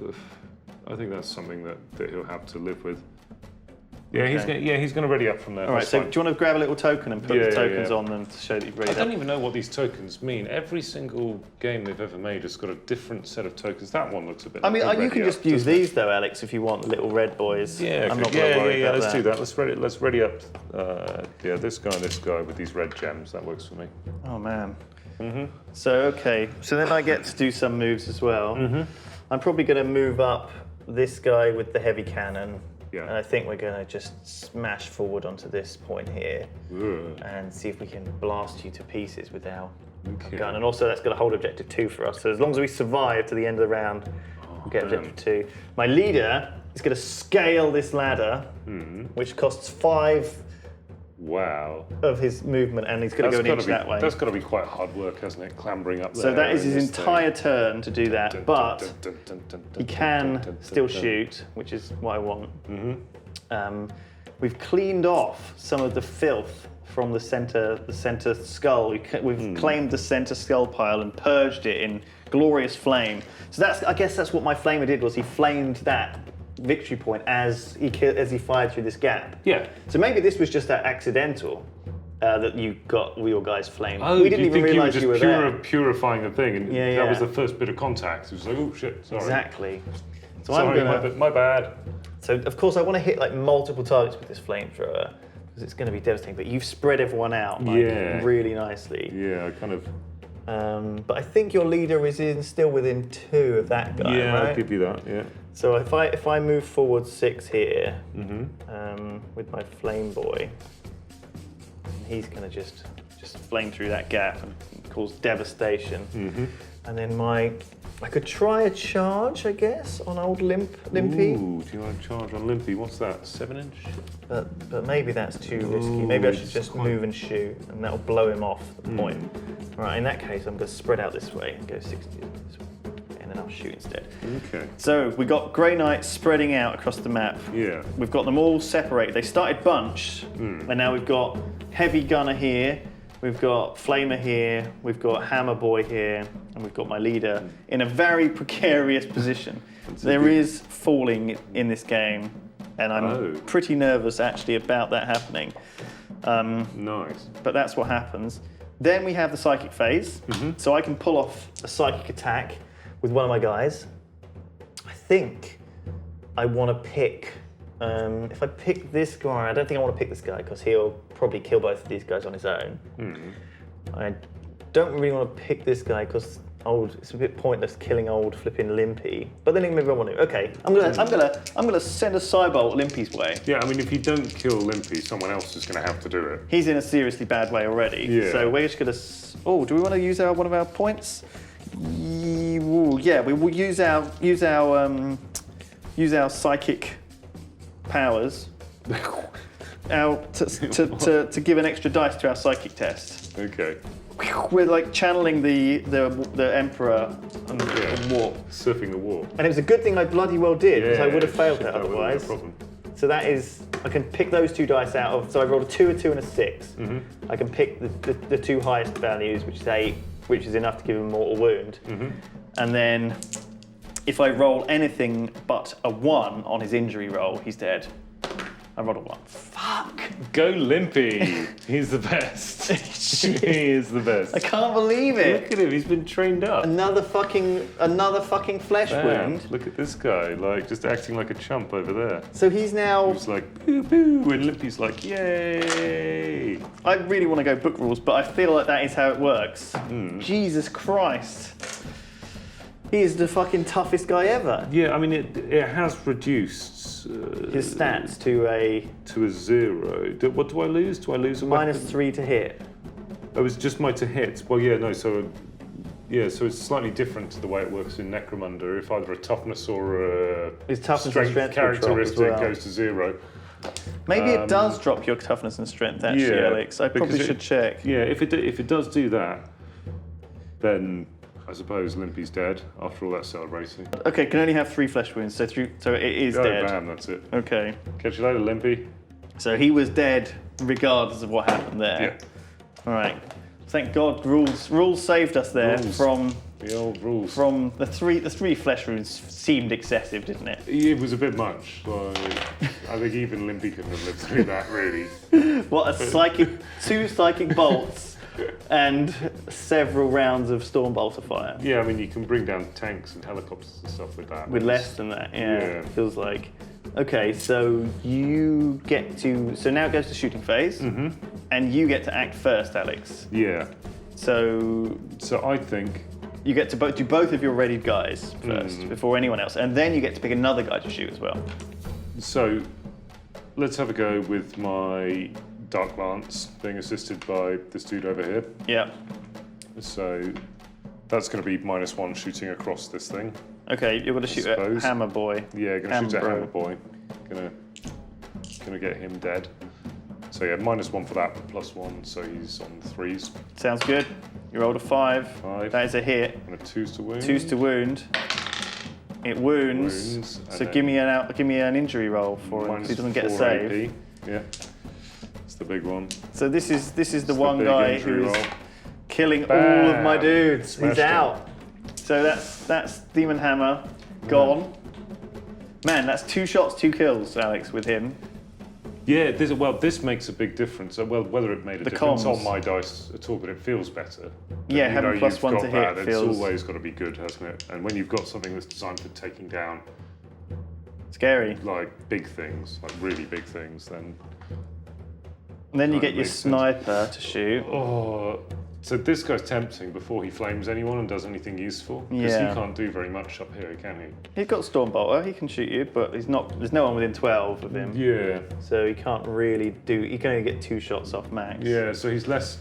Ugh. I think that's something that he'll have to live with. Yeah, Okay. he's gonna ready up from there. All right, That's so fine. do you want to grab a little token and put Yeah, the yeah, tokens yeah. on them to show that you've ready I don't up? even know what these tokens mean. Every single game they've ever made has got a different set of tokens. That one looks a bit. I mean, like a you can ready just up, use doesn't it? these though, Alex, if you want the little red boys. Yeah, I'm okay. not going to worry about Let's do that. Let's ready up. This guy and this guy with these red gems. That works for me. Oh man. So okay, so then I get to do some moves as well. I'm probably going to move up this guy with the heavy cannon. Yeah. And I think we're going to just smash forward onto this point here Ugh. and see if we can blast you to pieces with our Okay. gun. And also that's going to hold objective 2 for us. So as long as we survive to the end of the round, we'll get objective 2. My leader is going to scale this ladder, which costs 5 Wow. of his movement, and he's going to go an inch that way. That's got to be quite hard work, hasn't it? Clambering up there. So that is in his this thing. entire turn to do that, but he can dun, still dun. shoot, which is what I want. We've cleaned off some of the filth from the center skull. We've claimed the center skull pile and purged it in glorious flame. So I guess that's what my flamer did, was he flamed that victory point as he fired through this gap. Yeah. So maybe this was just that accidental that you got your guys flamed. Oh, we didn't you even think realize you you were were just there. purifying the thing, and Yeah, that was yeah. the first bit of contact. It was like, oh shit, sorry. Exactly. So Sorry, I'm gonna. my bad. So of course I want to hit like multiple targets with this flamethrower because it's going to be devastating. But you've spread everyone out like, Yeah. really nicely. Yeah, I kind of. But I think your leader is still within 2 of that guy, Yeah, right? I'll give you that. Yeah. So if I move forward 6 here with my flame boy, he's going to just flame through that gap and cause devastation. And then I could try a charge, I guess, on old Limpy. Ooh, do you want to charge on Limpy? What's that? 7-inch? But maybe that's too risky. Maybe I should just move and shoot, and that'll blow him off the point. Right, in that case, I'm going to spread out this way and go 60 this way, and then I'll shoot instead. Okay. So we got Grey Knights spreading out across the map. Yeah. We've got them all separated. They started bunched, and now we've got Heavy Gunner here, we've got Flamer here, we've got Hammer Boy here, and we've got my leader in a very precarious position. There is falling in this game, and I'm pretty nervous actually about that happening. Nice. But that's what happens. Then we have the psychic phase, so I can pull off a psychic attack with one of my guys. I think I want to pick, if I pick this guy, I don't think I want to pick this guy because he'll probably kill both of these guys on his own. I don't really want to pick this guy because It's a bit pointless killing old flipping Limpy. But then maybe I want to. Okay, I'm gonna send a Cybolt Limpy's way. Yeah, I mean, if you don't kill Limpy, someone else is going to have to do it. He's in a seriously bad way already. Yeah. So we're just gonna. Oh, do we want to use one of our points? Yeah, we will use our psychic powers. To give an extra dice to our psychic test. Okay. We're like channeling the Emperor and the warp. Surfing the warp. And it was a good thing I bloody well did, because I would have failed that would've been otherwise. no problem. So that is, I can pick those 2 dice out of, so I rolled a 2, and a 6. Mm-hmm. I can pick the 2 highest values, which is 8, which is enough to give him a mortal wound. Mm-hmm. And then if I roll anything but a 1 on his injury roll, he's dead. I rolled a 1. Fuck! Go Limpy! He's the best. He is the best. I can't believe it! Look at him, he's been trained up. Another fucking flesh wound. Look at this guy, like just acting like a chump over there. So he's now. He's like boo boo, and Limpy's like yay. I really want to go book rules, but I feel like that is how it works. Jesus Christ. He is the fucking toughest guy ever. Yeah, I mean it has reduced his stats to a 0. What do I lose? Do I lose a weapon? -3 to hit. Oh, it's just my to hit. Well, yeah, no. So it's slightly different to the way it works in Necromunda. If either a toughness or a his toughness and strength characteristic goes to 0. Maybe it does drop your toughness and strength, actually, yeah, Alex. I probably should check. Yeah, if it does do that, then I suppose Limpy's dead after all that celebrating. Okay, can only have 3 flesh wounds, so it is dead. Bam, that's it. Okay. Catch you later, Limpy. So he was dead regardless of what happened there. Yeah. All right. Thank God, rules saved us there from the old rules. From the three flesh wounds seemed excessive, didn't it? It was a bit much. I think even Limpy couldn't have lived through that, really. What, 2 psychic bolts and several rounds of storm bolter fire. Yeah, I mean you can bring down tanks and helicopters and stuff with that. With less than that, yeah. Feels like. Okay, so you get to. So now it goes to shooting phase, and you get to act first, Alex. Yeah. So I think you get to do both of your readied guys first before anyone else, and then you get to pick another guy to shoot as well. So let's have a go with my Dark Lance being assisted by this dude over here. Yeah. So that's going to be -1 shooting across this thing. Okay, you're going to shoot a hammer boy. Yeah, going to shoot a hammer boy. Gonna get him dead. So yeah, -1 for that, but +1, so he's on 3s. Sounds good. You rolled a 5. 5. That is a hit. And a 2's to wound. 2's to wound. It wounds. So give me an injury roll for him, because he doesn't get a save. AP. Yeah. It's the big one. So this is the one guy who is killing all of my dudes. He's out. So that's Demon Hammer gone. Man, that's 2 shots, 2 kills, Alex, with him. Yeah, this makes a big difference. Well, whether it made a difference on my dice at all, but it feels better. Yeah, having +1 to hit feels. It's always got to be good, hasn't it? And when you've got something that's designed for taking down scary, like big things, like really big things, then. And then you get your sniper to shoot. Oh, so this guy's tempting before he flames anyone and does anything useful. Because he can't do very much up here, can he? He's got Stormbolter, he can shoot you, but he's not. There's no one within 12 of him. Yeah. So he can't really do. He can only get 2 shots off max. Yeah, so he's less.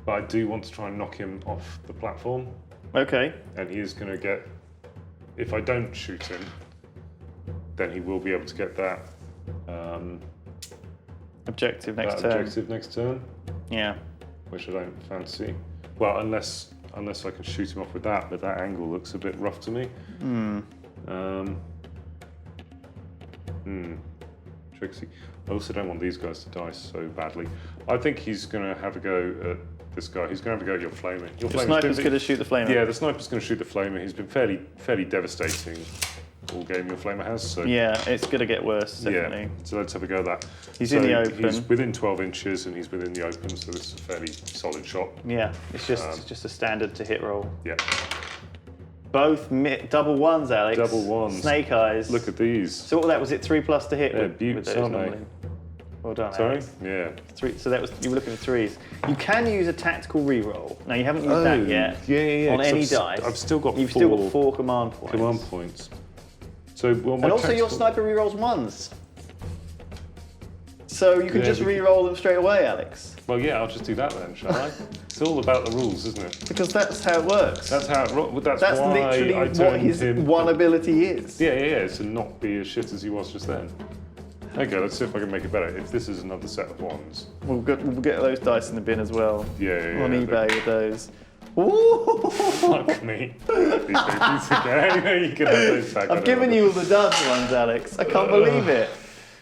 But I do want to try and knock him off the platform. Okay. And he is going to get. If I don't shoot him, then he will be able to get that. Objective next turn. Objective next turn. Yeah. Which I don't fancy. Well, unless I can shoot him off with that, but that angle looks a bit rough to me. Tricksy. I also don't want these guys to die so badly. I think he's going to have a go at this guy. He's going to have a go at your flamer. The sniper's going to shoot the flamer. Yeah, the sniper's going to shoot the flamer. He's been fairly devastating all game your flamer has. So yeah, it's going to get worse, definitely. Yeah, so let's have a go at that. He's in the open. He's within 12 inches and he's within the open, so this is a fairly solid shot. Yeah, it's just a standard to hit roll. Yeah. Both double 1s, Alex. Double 1s. Snake eyes. Look at these. So what was that? Was it 3+ to hit? Yeah, beauts, aren't they? Well done, Sorry? Alex. Yeah. 3. So you were looking at 3s. You can use a tactical reroll. Now you haven't used that yet. Yeah. On 'cause any dice. I've still got You've 4 still got 4 command points. command points. So, well, my And also your tactical- sniper rerolls 1s. So you can Yeah, just we can- reroll them straight away, Alex. Well, yeah, I'll just do that then, shall I? It's all about the rules, isn't it? Because that's how it works. That's how. That's That's why literally I what turned his him. one ability is. Yeah. To not be as shit as he was just then. Okay, let's see if I can make it better. If this is another set of 1s. We'll get those dice in the bin as well. Yeah. On eBay with those. Ooh! Fuck me. Okay, you can have those back. I've given you all the dud ones, Alex. I can't believe it.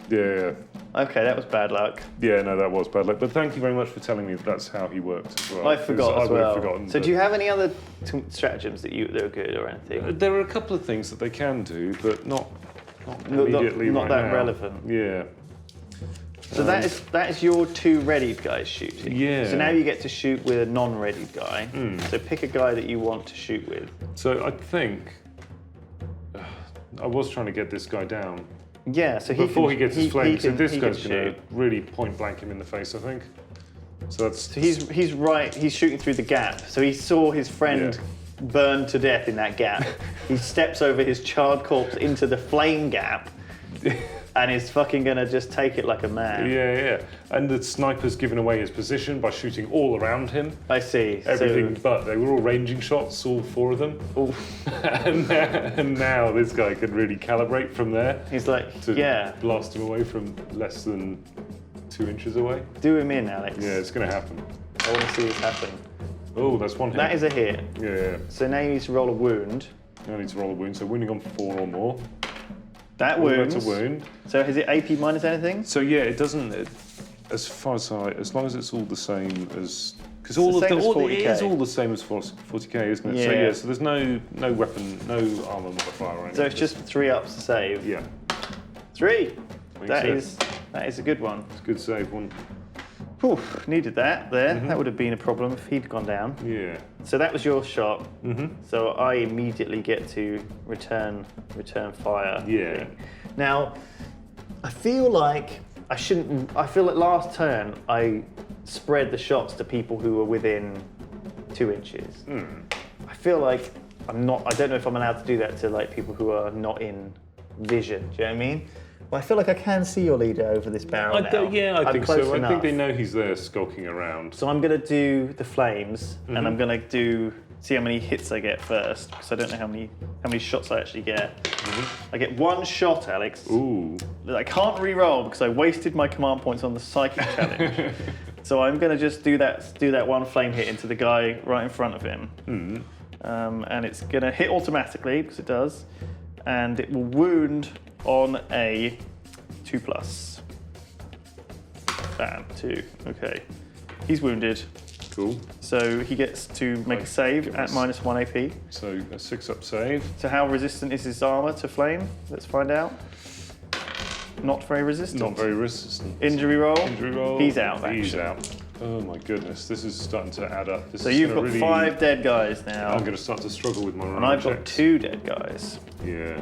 Yeah. Okay, that was bad luck. Yeah, no, that was bad luck. But thank you very much for telling me that's how he worked as well. I forgot 'cause as I would well. have forgotten. So do you have any other stratagems that are good or anything? There are a couple of things that they can do, but not immediately not right that now. relevant. Yeah. So that is your 2 readied guys shooting. Yeah. So now you get to shoot with a non-readied guy. So pick a guy that you want to shoot with. So I think I was trying to get this guy down Yeah. So before he gets his flame. So this he guy's can going shoot. to really point blank him in the face, I think. So that's. So he's right. He's shooting through the gap. So he saw his friend burn to death in that gap. He steps over his charred corpse into the flame gap. And is fucking gonna just take it like a man. Yeah. And the sniper's given away his position by shooting all around him. I see. Everything but. They were all ranging shots, all 4 of them. So, and now this guy can really calibrate from there he's like, to yeah, blast him away from less than 2 inches away. do him in, Alex. Yeah, it's going to happen. I want to see this happen. Oh, that's 1 hit. That is a hit. Yeah. So now you need to roll a wound. I need to roll a wound, so wounding on 4 or more. That Well, wounds. that's a wound. So is it AP minus anything? So yeah, it doesn't. As far as as long as it's all the same as, because the all of same as it 40k. is all the same as 40k, isn't it? So Yeah. yeah, so there's no weapon, no armor modifier or anything. So it's just 3 ups to save. yeah, 3. That Makes is a good one. it's a good save one. Whew, needed that there. That would have been a problem if he'd gone down. Yeah. So that was your shot. So I immediately get to return fire. Yeah. thing. Now, I feel like I shouldn't. I feel like last turn I spread the shots to people who were within 2 inches. I feel like I'm not. I don't know if I'm allowed to do that to like people who are not in vision. Do you know what I mean? Well, I feel like I can see your leader over this barrel now. I I'm think close so. I enough. think they know he's there skulking around. So I'm gonna do the flames, and I'm gonna see how many hits I get first, because I don't know how many shots I actually get. I get 1 shot, Alex. Ooh. That I can't re-roll because I wasted my command points on the psychic challenge. So I'm gonna just do that 1 flame hit into the guy right in front of him, and it's gonna hit automatically because it does, and it will wound on a 2+. Bam, 2. Okay, he's wounded. Cool. So he gets to make a save at -1 AP. So a 6-up save. So how resistant is his armor to flame? Let's find out. Not very resistant. Not very resistant. Injury roll. Injury roll. He's out. He's action. out. Oh my goodness, this is starting to add up. This So is you've gonna got really, 5 dead guys now, I'm going to start to struggle with my and I've got checks. 2 dead guys. Yeah.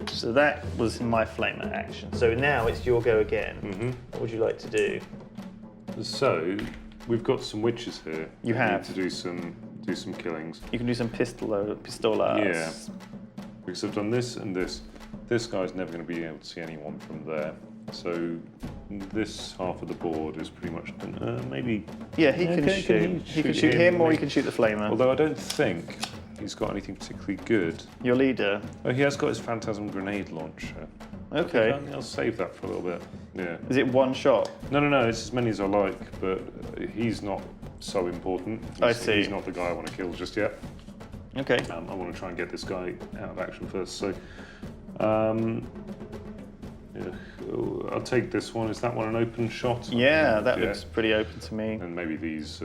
So that was my flamer action. So now it's your go again. What would you like to do? So we've got some witches here. You We have. need to do some killings. You can do some pistolas. Yeah. Because I've done this and this. This guy's never going to be able to see anyone from there. So this half of the board is pretty much done. Maybe. Yeah, he can Okay, shoot. He can shoot him, or he can shoot the flamer. Although I don't think he's got anything particularly good. Your leader. Oh, he has got his phantasm grenade launcher. Okay. I'll save that for a little bit. Yeah. Is it 1 shot? No. It's as many as I like, but he's not so important. I see. He's not the guy I want to kill just yet. Okay. I want to try and get this guy out of action first. So, I'll take this one. Is that one an open shot? Yeah, that Yeah. looks pretty open to me. And maybe these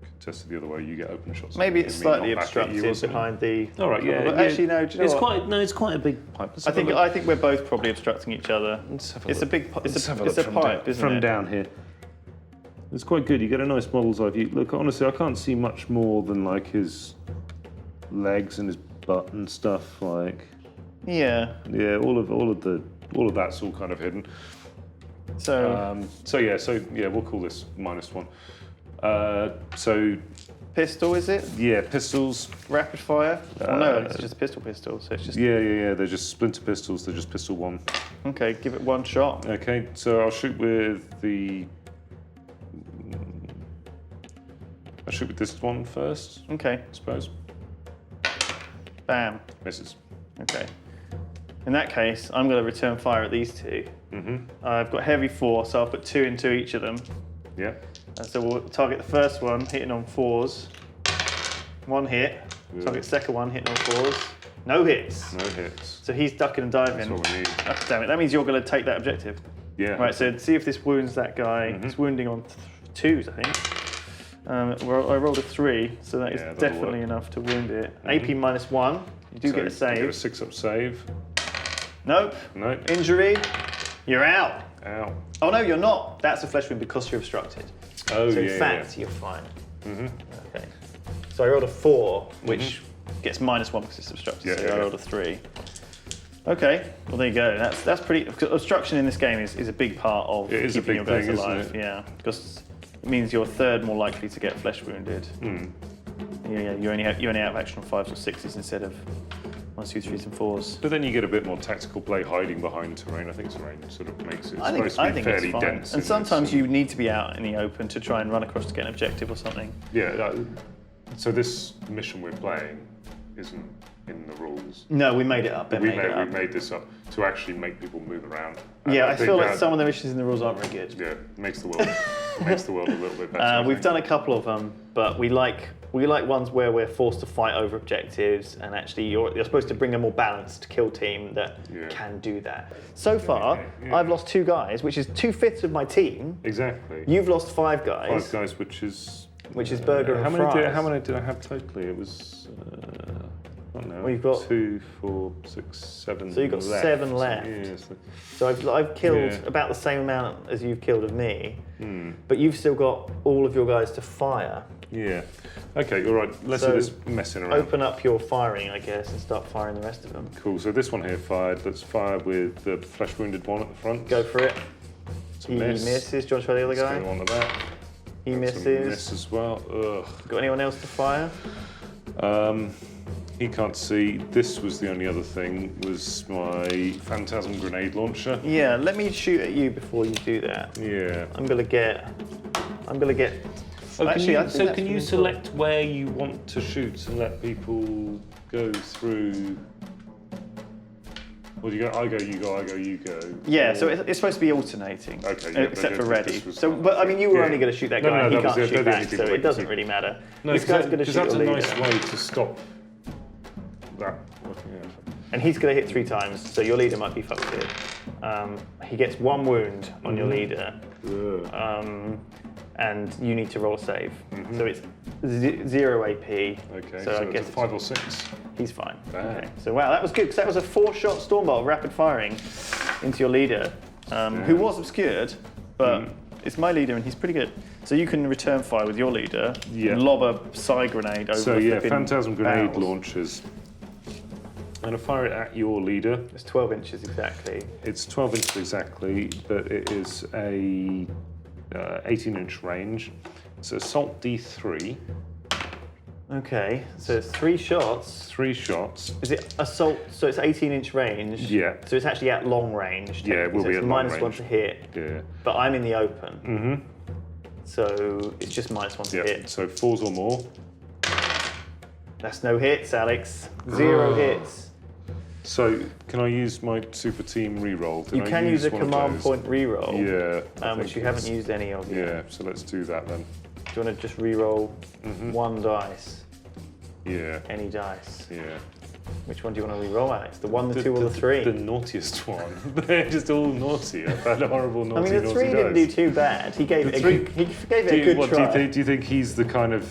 contested the other way. You get open shots. Maybe it's And me slightly knock back at you or obstructed something. behind the. All right, yeah. But yeah. actually, no. Do you know what? It's quite a big pipe. I think we're both probably obstructing each other. Let's have It's a look. big. Let's have It's look a from pipe, down, isn't from it? down here. It's quite good. You get a nice model's eye view. Look, honestly, I can't see much more than like his legs and his butt and stuff. Like, Yeah. yeah, all of that's all kind of hidden. So So we'll call this -1. So pistol, is it? yeah, pistols. Rapid fire? Oh no, it's just pistol. So it's just Yeah. They're just splinter pistols. They're just pistol 1. okay. Give it one shot. Okay, so I'll shoot with the. I'll shoot with this one first, Okay. I suppose. Bam. Misses. Okay. In that case, I'm going to return fire at these two. I've got heavy 4, so I'll put 2 into each of them. Yeah. And so we'll target the first one, hitting on 4s. 1 hit. Yeah. Target the second one, hitting on 4s. No hits. No hits. So he's ducking and diving. That's what we need. Oh, damn it. That means you're going to take that objective. Yeah. Right, so see if this wounds that guy. It's wounding on 2s, I think. Well, I rolled a 3, so that is Yeah, that'll definitely work. enough to wound it. AP -1. You do So get a you save. get a 6-up save. Nope. No. Injury. You're out. Ow. Oh no, you're not. That's a flesh wound because you're obstructed. Oh, So yeah. in fact, you're fine. Okay. So I rolled a 4, which gets -1 because it's obstructed. Yeah, so yeah, I yeah. rolled a 3. Okay. Well, there you go. That's pretty. Because obstruction in this game is a big part of It is a keeping big your guys thing, isn't alive. it? Yeah. Because it means you're third more likely to get flesh wounded. Yeah. You only have action on 5s or 6s instead of 1s, 2s, 3s, and 4s. But then you get a bit more tactical play hiding behind terrain. I think terrain sort of makes it supposed to I be think fairly it's fine. dense. And sometimes you need to be out in the open to try and run across to get an objective or something. Yeah. So this mission we're playing isn't in the rules. No, we made it up. We made this up to actually make people move around. And Yeah, I think feel like that- some of the missions in the rules aren't very good. Yeah, makes the world a little bit better. I We've think. done a couple of them, but we like ones where we're forced to fight over objectives, and actually you're supposed to bring a more balanced kill team that Yeah. can do that. So far, yeah. I've lost 2 guys, which is 2/5 of my team. Exactly. You've lost 5 guys, 5 guys, which is burger and how fries. many did I have totally? It was I don't know. Well, you've got 2, 4, 6, 7. So you've got left. 7 left. Yeah, so- So I've killed Yeah. about the same amount as you've killed of me, but you've still got all of your guys to fire. yeah. Okay. All right. Let's So do this messing around. Open up your firing, I guess, and start firing the rest of them. Cool. So this one here fired. Let's fire with the flesh wounded one at the front. Go for it. It's a He miss. misses. Do you want to try the other Let's guy? go on to that. He That's a misses. miss as well. Ugh. Got anyone else to fire? He can't see. This was the only other thing. Was my phantasm grenade launcher. Yeah, let me shoot at you before you do that. Yeah. I'm gonna get. So Actually, I can you, think so that's can you really select where you want to shoot and let people go through? Well, you go, I go, you go, I go, you go. Yeah, so it's supposed to be alternating. Okay, yeah, except but for this ready. was So, not- but I mean, you were yeah. only going to shoot that No, guy. no, and he that was can't the shoot only back, thing so that it we doesn't could really matter. No, This guy's going to because shoot that's your a leader, nice way to stop that. and he's going to hit 3 times. So your leader might be fucked here. He gets 1 wound on your leader. And you need to roll a save. So it's 0 AP. Okay, so I it's guess a 5 or 6. he's fine. Bang. Okay. So wow, that was good because that was a 4-shot stormbolt rapid firing into your leader, who was obscured, but it's my leader and he's pretty good. So you can return fire with your leader and lob a side grenade over. So the yeah, flipping phantasm grenade barrels. launchers. I'm going to fire it at your leader. It's 12 inches exactly. It's 12 inches exactly, but it is a 18-inch range. It's assault D3. Okay, so it's 3 shots. 3 shots. Is it assault? So it's 18-inch range. Yeah. So it's actually at long range. Yeah, it will so be it's at long -1 range. to hit. Yeah. But I'm in the open. So it's just -1 to Yeah. hit. So 4s or more. That's no hits, Alex. 0 hits. So can I use my super team reroll? You can use a one of command those? point reroll, Yeah. I which think you haven't it's- used any of yet. Yeah. So let's do that then. Do you want to just reroll 1 dice? Yeah. Any dice? Yeah. Which one do you want to reroll, Alex? The 1, the 2, or the 3? The naughtiest one. They're just all naughty. I've had a horrible naughty. I mean, the 3 naughty didn't do dice. too bad. He gave The it three- he gave it a good try. Do you think he's the kind of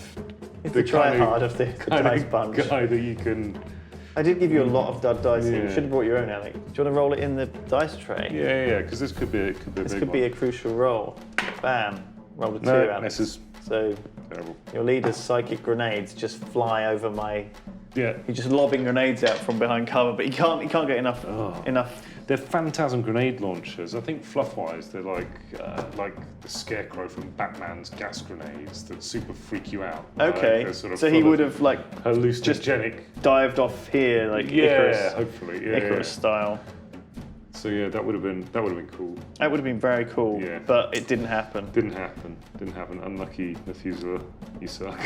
He's the try-hard of the kind dice of bunch. guy that you can? I did give you a lot of dud dice. You Yeah. should have brought your own, Alex. Do you want to roll it in the dice tray? Yeah. Because this could be a This big could be one. a crucial roll. Bam. Roll a 2, No, Alex. misses. So Terrible. Your leader's psychic grenades just fly over my. Yeah. He's just lobbing grenades out from behind cover, but he can't get enough. They're phantasm grenade launchers. I think fluff-wise, they're like the Scarecrow from Batman's gas grenades that super freak you out. Okay, Like, sort of so he would have like hallucinogenic. dived off here, like hopefully, Icarus style. So yeah, that would have been cool. That would have been very cool, but it didn't happen. Didn't happen. Unlucky Methuselah, you suck.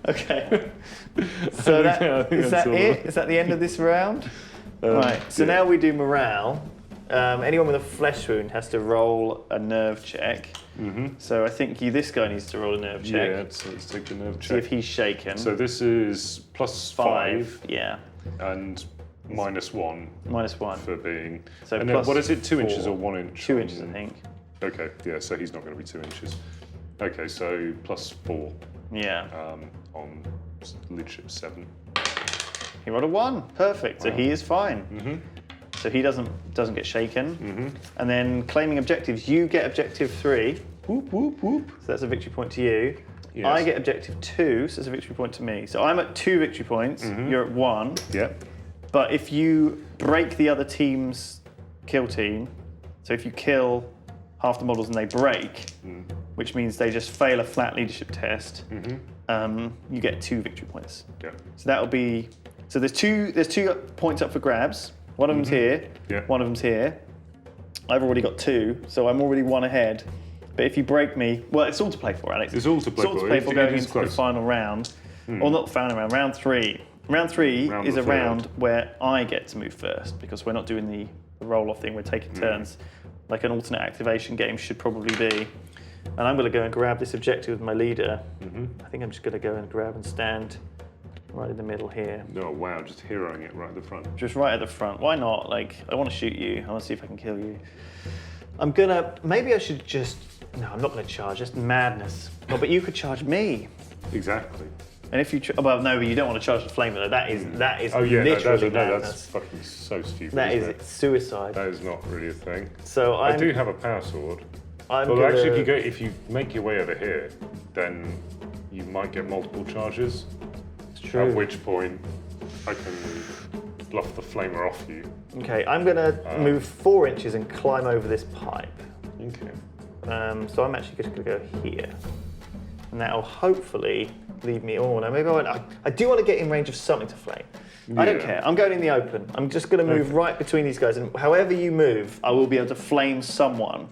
Okay. So is that it? Is that the end of this round? Right. So now we do morale. Anyone with a flesh wound has to roll a nerve check. So I think this guy needs to roll a nerve check. Yeah. So let's take the nerve check. See if he's shaken. So this is +5. Yeah. And -1. -1 for being. So and plus what is it? 2 4. inches or 1 inch? 2 inches, I think. Okay. Yeah. So he's not going to be 2 inches. Okay. So +4. Yeah. On leadership 7. He rolled a 1. Perfect. So he is fine. So he doesn't get shaken. And then claiming objectives, you get objective 3. Whoop whoop whoop. So that's a victory point to you. Yes. I get objective 2, so it's a victory point to me. So I'm at 2 victory points. You're at 1. Yeah. But if you break the other team's kill team, so if you kill half the models and they break, which means they just fail a flat leadership test, you get 2 victory points. Yeah. So that'll be. So there's two points up for grabs. One of them's here. Yeah. One of them's here. I've already got 2, so I'm already 1 ahead. But if you break me, well, it's all to play for, Alex. It's all to play for. It's all to play for going into the final round. Or not the final round, round 3. Round 3 is a round where I get to move first because we're not doing the roll-off thing. We're taking turns, like an alternate activation game should probably be. And I'm going to go and grab this objective with my leader. I think I'm just going to go and grab and stand right in the middle here. Oh wow, just heroing it right at the front. Just right at the front. Why not? Like, I want to shoot you. I want to see if I can kill you. Maybe I should just. No, I'm not going to charge. That's madness. Oh, but you could charge me. Exactly. And if you, well, no, but you don't want to charge the flamer though. That is literally madness. That's fucking so stupid. That is suicide. That is not really a thing. So I do have a power sword. Actually, if you make your way over here, then you might get multiple charges. It's true. At which point, I can bluff the flamer off you. Okay, I'm going to move 4 inches and climb over this pipe. Okay. So I'm actually just going to go here. And that'll hopefully leave me. Oh, no, maybe I won't. I do want to get in range of something to flame. I don't care. I'm going in the open. I'm just going to move right between these guys. And however you move, I will be able to flame someone.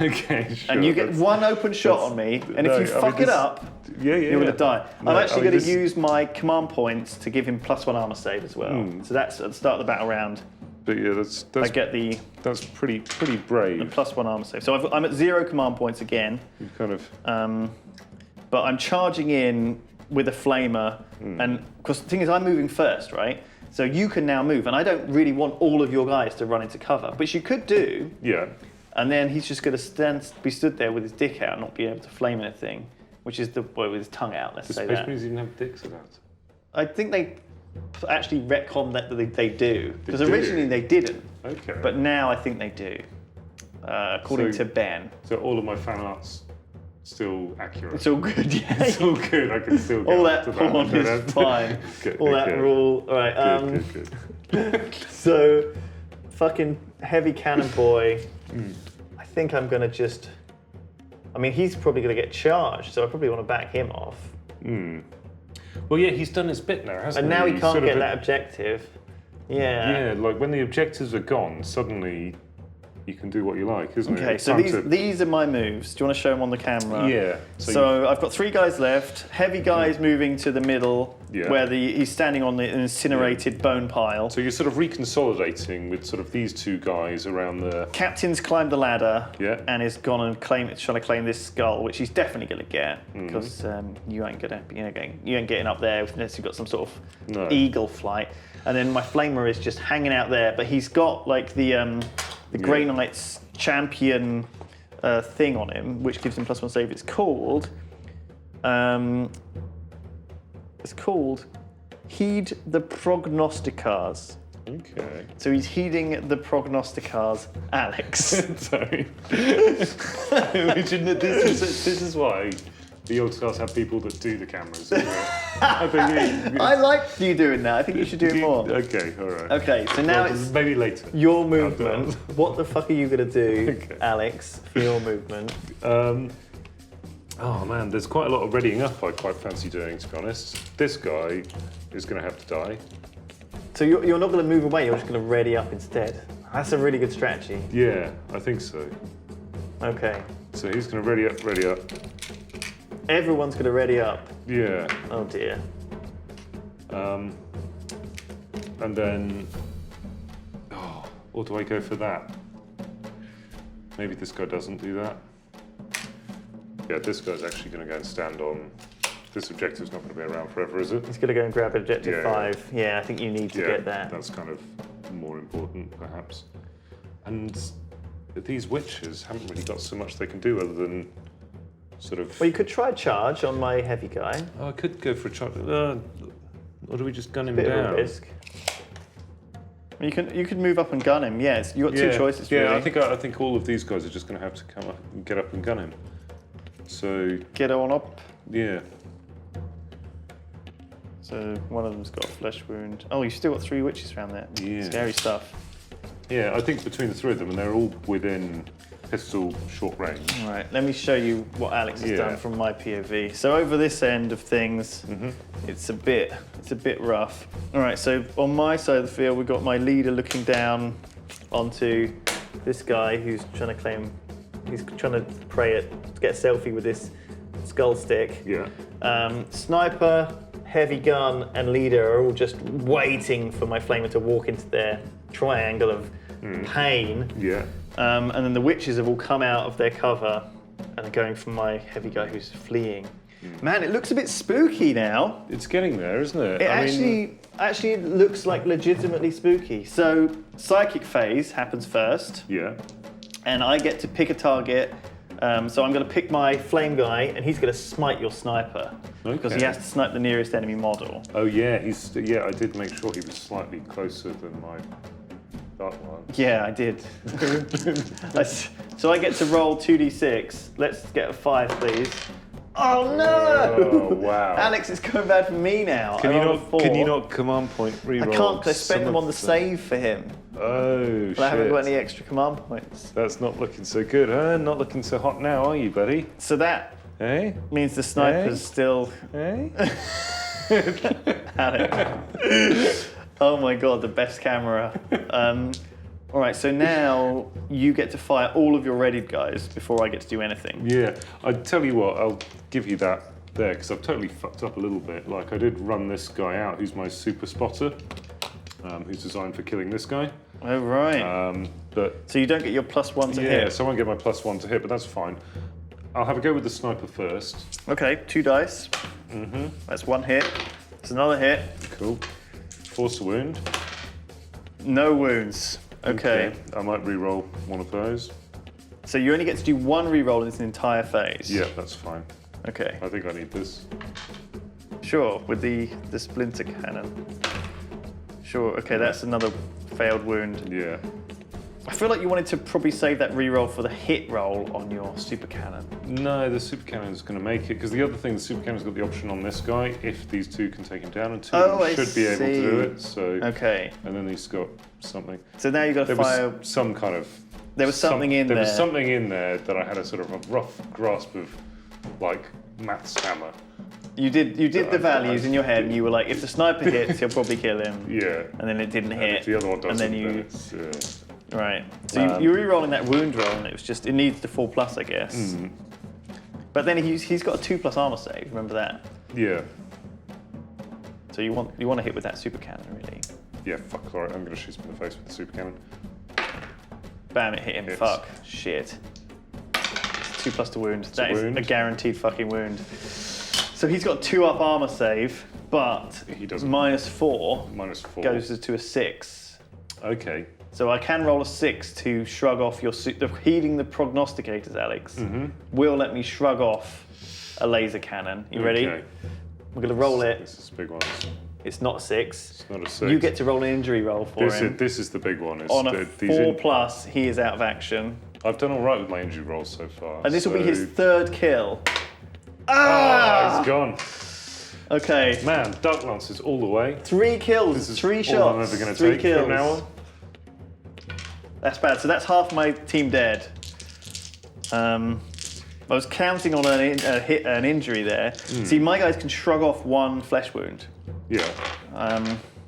Okay, sure. And you get one open shot on me. And if you fuck it up, you're going to die. I'm actually going to use my command points to give him +1 armor save as well. So that's at the start of the battle round. But yeah, that's that's pretty brave. The +1 armor save. So I'm at 0 command points again. You kind of. But I'm charging in with a flamer, and because the thing is, I'm moving first, right? So you can now move, and I don't really want all of your guys to run into cover, which you could do. Yeah. And then he's just going to be stood there with his dick out, and not be able to flame anything, which is the boy with his tongue out. Let's say that. Space Marines even have dicks of that. I think they actually retcon that they do, because originally they didn't. Okay. But now I think they do, according to Ben. So all of my fan art's still accurate. It's all good, yeah. It's all good. I can still get all that to porn that. is fine. Good, all that good. rule. All right. Good. So, fucking heavy cannon boy. I think I'm gonna just. I mean, he's probably gonna get charged, so I probably want to back him off. Well, yeah, he's done his bit now, hasn't And he? now he can't get that objective. Yeah. Yeah, like when the objectives are gone, suddenly you can do what you like, isn't it? Okay, so these are my moves. Do you want to show them on the camera? Yeah. So I've got 3 guys left. Heavy guys moving to the middle, where he's standing on an incinerated bone pile. So you're sort of reconsolidating with sort of these 2 guys around the. Captain's climbed the ladder and is gone and trying to claim this skull, which he's definitely going to get because you ain't getting up there unless you've got some sort of eagle flight. And then my flamer is just hanging out there, but he's got like the Grey Knight's champion thing on him, which gives him +1 save. It's called Heed the Prognosticars. Okay. So he's heeding the prognosticars, Alex. Sorry. This is why the Yogscast have people that do the cameras. I think I like you doing that. I think you should do it more. Okay, all right. Okay, so now Well, it's maybe later. your movement. What the fuck are you going to do, Okay. Alex, for your movement? Oh man, there's quite a lot of readying up I quite fancy doing, to be honest. This guy is going to have to die. So you're not going to move away, you're just going to ready up instead. That's a really good strategy. Yeah, I think so. Okay. So he's going to ready up. Everyone's going to ready up. Yeah. Oh dear. And then, or do I go for that? Maybe this guy doesn't do that. Yeah, this guy's actually going to go and stand on. This objective's not going to be around forever, is it? He's going to go and grab objective Yeah. 5. Yeah, I think you need to get that. That's kind of more important, perhaps. And these witches haven't really got so much they can do other than sort of. Well, you could try charge on my heavy guy. Oh, I could go for a charge. Or do we just gun him Bit down? of a risk. You can move up and gun him. Yes, you got two choices. Yeah, really. I think all of these guys are just going to have to come up and get up and gun him. So Get on up. yeah. So one of them's got a flesh wound. Oh, you've still got 3 witches around there. Yeah. Scary stuff. Yeah, I think between the 3 of them, and they're all within pistol short range. All right, let me show you what Alex has Yeah. done from my POV. So over this end of things, it's a bit rough. All right, so on my side of the field, we've got my leader looking down onto this guy who's trying to get a selfie with this skull stick. Yeah. Sniper, heavy gun, and leader are all just waiting for my flamer to walk into their triangle of pain. Yeah. And then the witches have all come out of their cover and are going for my heavy guy who's fleeing. Man, it looks a bit spooky now. It's getting there, isn't it? It actually looks like legitimately spooky. So psychic phase happens first, Yeah. and I get to pick a target. So I'm going to pick my flame guy, and he's going to smite your sniper because he Okay. has to snipe the nearest enemy model. Oh yeah, I did make sure he was slightly closer than my dark one. Yeah, I did. So I get to roll 2d6. Let's get a 5, please. Oh no! Oh wow. Alex, it's going bad for me now. Can I you rolled a 4. not command point reroll? I can't because I spent some them of on the save for him. Oh But I haven't got shit. any extra command points. That's not looking so good, huh? Not looking so hot now, are you, buddy? So that Hey? means the sniper's still. Hey? Alex. Oh my god, the best camera. All right, so now you get to fire all of your readied guys before I get to do anything. Yeah, I tell you what, I'll give you that there because I've totally fucked up a little bit. Like I did run this guy out, who's my super spotter, who's designed for killing this guy. Oh right. But So you don't get your +1 to yeah, hit. so I won't get my +1 to hit, but that's fine. I'll have a go with the sniper first. Okay, 2 dice. That's 1 hit. It's another hit. Cool. Force a wound. No wounds. Okay. I might re-roll one of those. So you only get to do 1 reroll in this entire phase. Yeah, that's fine. Okay. I think I need this. Sure, with the splinter cannon. Sure. Okay, that's another failed wound. Yeah. I feel like you wanted to probably save that reroll for the hit roll on your super cannon. No, the super cannon's going to make it because the other thing, the super cannon's got the option on this guy if these 2 can take him down, and 2 of them I should be able to do see. it. So Okay. and then he's got something. So now you've got to There fire. was some kind of. There was something in there. there. was something in there that I had a sort of a rough grasp of, like maths hammer. You did the values in your head, did. and you were like, if the sniper hits, he'll probably kill him. Yeah. And then it didn't And hit. if the other one doesn't, and then then you. it's, Right. So you're re-rolling that wound roll, and it needs the 4+, I guess. But then he's got a 2+ armor save. Remember that. yeah. So you want to hit with that super cannon, really. Yeah. Fuck. All right. I'm going to shoot him in the face with the super cannon. Bam! It hit him. Hits. Fuck. Shit. It's 2+ to wound. That is wound. a guaranteed fucking wound. So he's got 2 up armor save, but He doesn't. -4 -4 goes to a 6. Okay. So I can roll a 6 to shrug off your heeding the prognosticators, Alex. Will let me shrug off a laser cannon. You ready? Okay. We're gonna roll it. This is big ones. It's not a 6. It's not a 6. You get to roll an injury roll for him. This is the big one. On a 4+, he is out of action. I've done all right with my injury rolls so far. And this will be his 3rd kill. Ah! He's gone. Okay. Man, Dark Lances all the way. 3 kills, This is 3 shots. all I'm ever going to 3 take kills. from now on. That's bad. So that's half my team dead. I was counting on an injury there. See, my guys can shrug off 1 flesh wound. Yeah.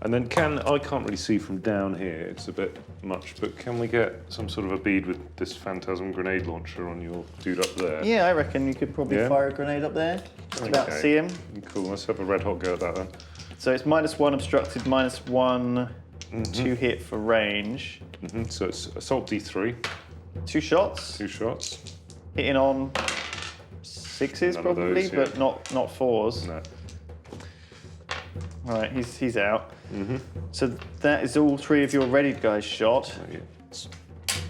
And then I can't really see from down here, it's a bit much, but can we get some sort of a bead with this Phantasm grenade launcher on your dude up there? Yeah, I reckon you could probably fire a grenade up there. Just about to see him. Cool, let's have a red hot go at that then. So it's -1 obstructed, -1 to hit for range. So it's Assault D3. 2 shots. 2 shots. Hitting on 6s None of probably, those, but not 4s. No. All right, he's out. So that is all 3 of your ready guys shot. So, yeah, let's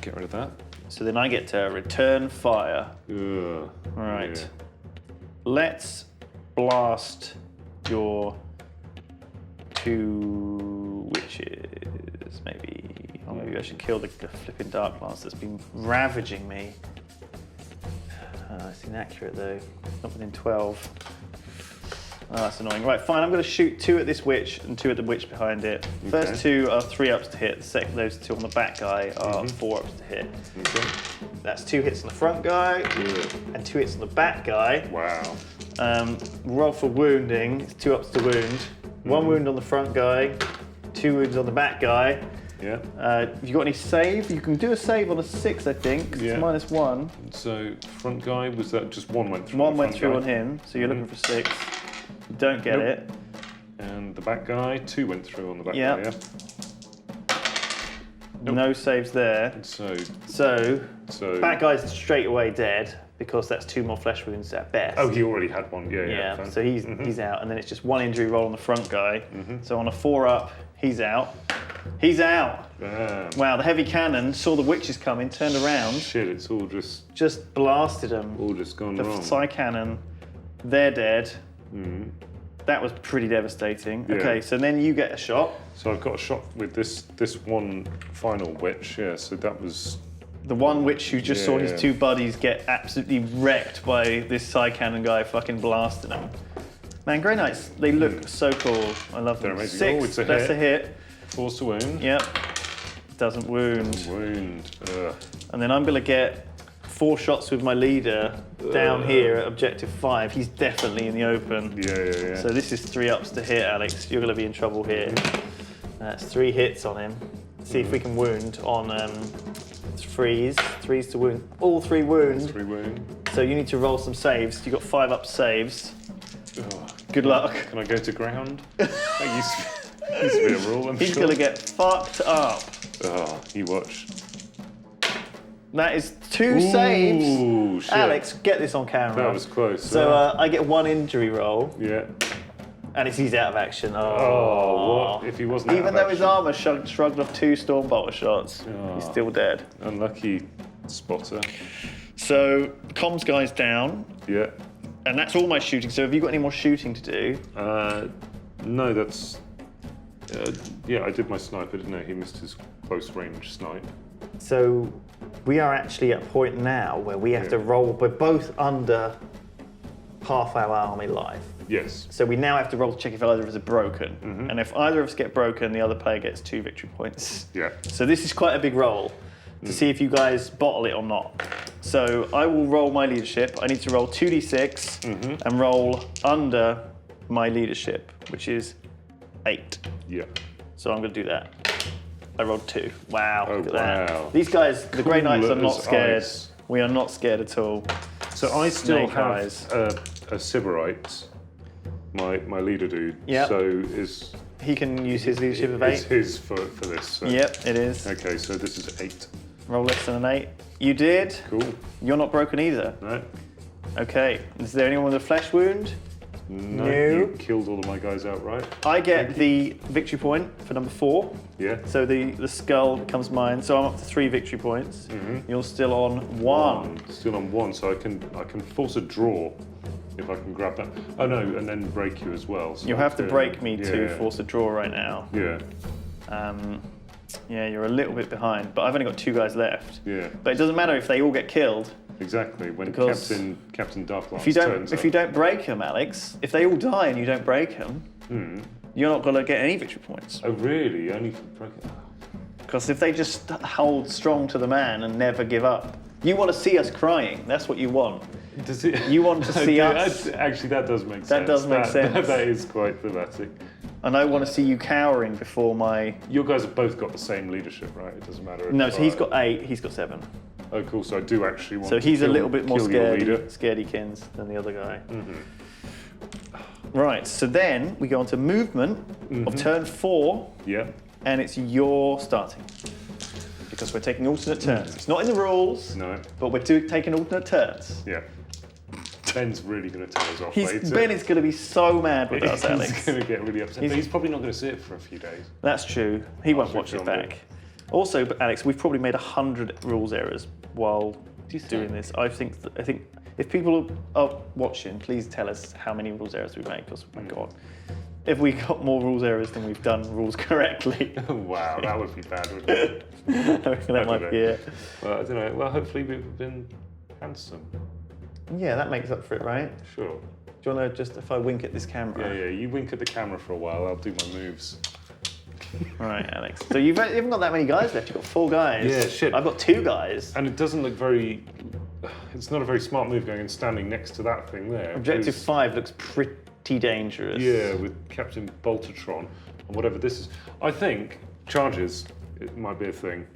get rid of that. So then I get to return fire. Ugh. All right. Yeah. Let's blast your 2 witches, maybe. Or maybe I should kill the flipping Dark Lance that's been ravaging me. It's inaccurate though. Not within 12. Oh, that's annoying. Right, fine. I'm going to shoot 2 at this witch and 2 at the witch behind it. First 2 are 3-ups to hit. Those 2 on the back guy are 4-ups to hit. Okay. That's 2 hits on the front guy and 2 hits on the back guy. Wow. Roll for wounding. It's 2-ups to wound. 1 wound on the front guy, 2 wounds on the back guy. Yeah. Have you got any save? You can do a save on a 6, I think. 'Cause it's -1. So front guy, was that just 1 went through? 1 went through on him, so you're looking for 6. You don't get it. And the back guy, 2 went through on the back Yep. guy, yeah? No saves there. So Back guy's straight away dead because that's 2 more flesh wounds at best. oh, he already had 1. Yeah. Fine. So he's out, and then it's just 1 injury roll on the front guy. So on a 4-up, he's out. He's out. Damn. Wow, the heavy cannon saw the witches coming, turned around, Shit, it's all just blasted them. gone The wrong. Psy cannon, they're dead. That was pretty devastating. Yeah. Okay, so then you get a shot. So I've got a shot with this one final witch. Yeah. So that was The one witch who just saw his Yeah. 2 buddies get absolutely wrecked by this Psy cannon guy fucking blasting them. Man, Grey Knights, they look so cool. I love them. They're amazing. 6, Oh, it's a that's hit. a hit. force to wound. Yep. Doesn't wound. Wound. Ugh. And then I'm gonna get 4 shots with my leader down here at objective 5. He's definitely in the open. Yeah. So this is 3-ups to hit, Alex. You're gonna be in trouble here. That's 3 hits on him. See if we can wound on freeze. 3s to wound. All 3 wound. 3 wound. So you need to roll some saves. You've got 5-up saves. Ugh. Good luck. Can I go to ground? That used to be a rule, I'm He's sure. gonna get fucked up. Oh, you watch. That is 2 saves. Ooh, shit. Alex, get this on camera. That was close. So I get 1 injury roll, yeah. and he's out of action. Oh, what? If he wasn't out Even of though his action? armor shrugged off 2 Stormbolter shots, he's still dead. Unlucky spotter. So comms guy's down, Yeah. and that's all my shooting. So have you got any more shooting to do? No, that's. Yeah, I did my sniper, didn't I? He missed his close range snipe. So we are actually at a point now where we have to roll. We're both under half our army life. Yes. So we now have to roll to check if either of us are broken. And if either of us get broken, the other player gets 2 victory points. Yeah. So this is quite a big roll to see if you guys bottle it or not. So I will roll my leadership. I need to roll 2d6 and roll under my leadership, which is 8. Yeah. So I'm going to do that. I rolled 2. Wow, Oh, look at that. wow. These guys, the Grey Knights, are not as scared. ice. We are not scared at all. So I still Snake have eyes. a Sybarite, my leader dude. Yep. So is He can use his leadership of it's 8. his for this. So. Yep, it is. Okay, so this is 8. Roll less than an 8. You did. Cool. You're not broken either. No. Okay. Is there anyone with a flesh wound? No. No. You killed all of my guys outright. I get the victory point for number 4. Yeah. So the skull becomes mine. So I'm up to 3 victory points. You're still on 1. Still on 1, so I can force a draw If I can grab that. Oh no, and then break you as well. So You'll have to break me to yeah. force a draw right now. Yeah. Yeah, you're a little bit behind, but I've only got 2 guys left. Yeah. But it doesn't matter if they all get killed. Exactly. When Because Captain Darklance If you don't break them, Alex, if they all die and you don't break them, you're not going to get any victory points. Oh really? Only for breaking. Because if they just hold strong to the man and never give up, you want to see us crying. That's what you want. Does it? You want to see us. Actually, that does make sense. That does make sense. That is quite thematic. And I want to see you cowering before my. You guys have both got the same leadership, right? It doesn't matter. No, so he's got 8, he's got 7. Oh, cool. So I do actually want. So to he's a kill- little bit more kill your leader. scaredy-kins than the other guy. Right, so then we go on to movement of turn 4, Yeah. and it's your starting. Because we're taking alternate turns. It's not in the rules, No. but we're taking alternate turns. Yeah. Ben's really going to tell us off later. Ben is going to be so mad with us, Alex. He's going to get really upset. But he's probably not going to see it for a few days. That's true. He won't watch switch it on back. Also, but Alex, we've probably made 100 rules errors while doing this. I think if people are watching, please tell us how many rules errors we make. Because, my God, if we got more rules errors than we've done rules correctly. Wow, that would be bad, wouldn't it? I reckon that might be it. Well, I don't know. Well, hopefully we've been handsome. Yeah, that makes up for it, right? Sure. Do you want to just, if I wink at this camera? Yeah. You wink at the camera for a while. I'll do my moves. All right, Alex. So you haven't got that many guys left. You've got 4 guys. Yeah, shit. I've got 2 guys. And it doesn't look very. It's not a very smart move going and standing next to that thing there. Objective because- 5 looks pretty dangerous. Yeah, with Captain Boltatron and whatever this is. I think charges. It might be a thing.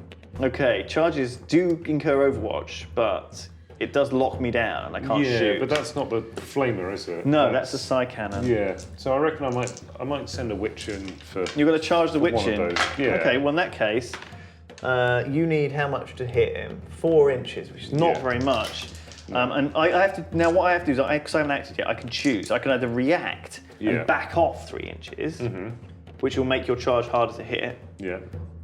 Okay, charges do incur Overwatch, but it does lock me down and I can't shoot. Yeah, but that's not the flamer, is it? No, that's a side cannon. Yeah. So I reckon I might send a witch in for. You're going to charge the witch one in? of those, yeah. Okay, well in that case, you need how much to hit him? 4 inches, which is not Yeah. very much. And I have to, now what I have to do is, because I haven't acted yet, I can choose. I can either react Yeah. and back off 3 inches, which will make your charge harder to hit, Yeah.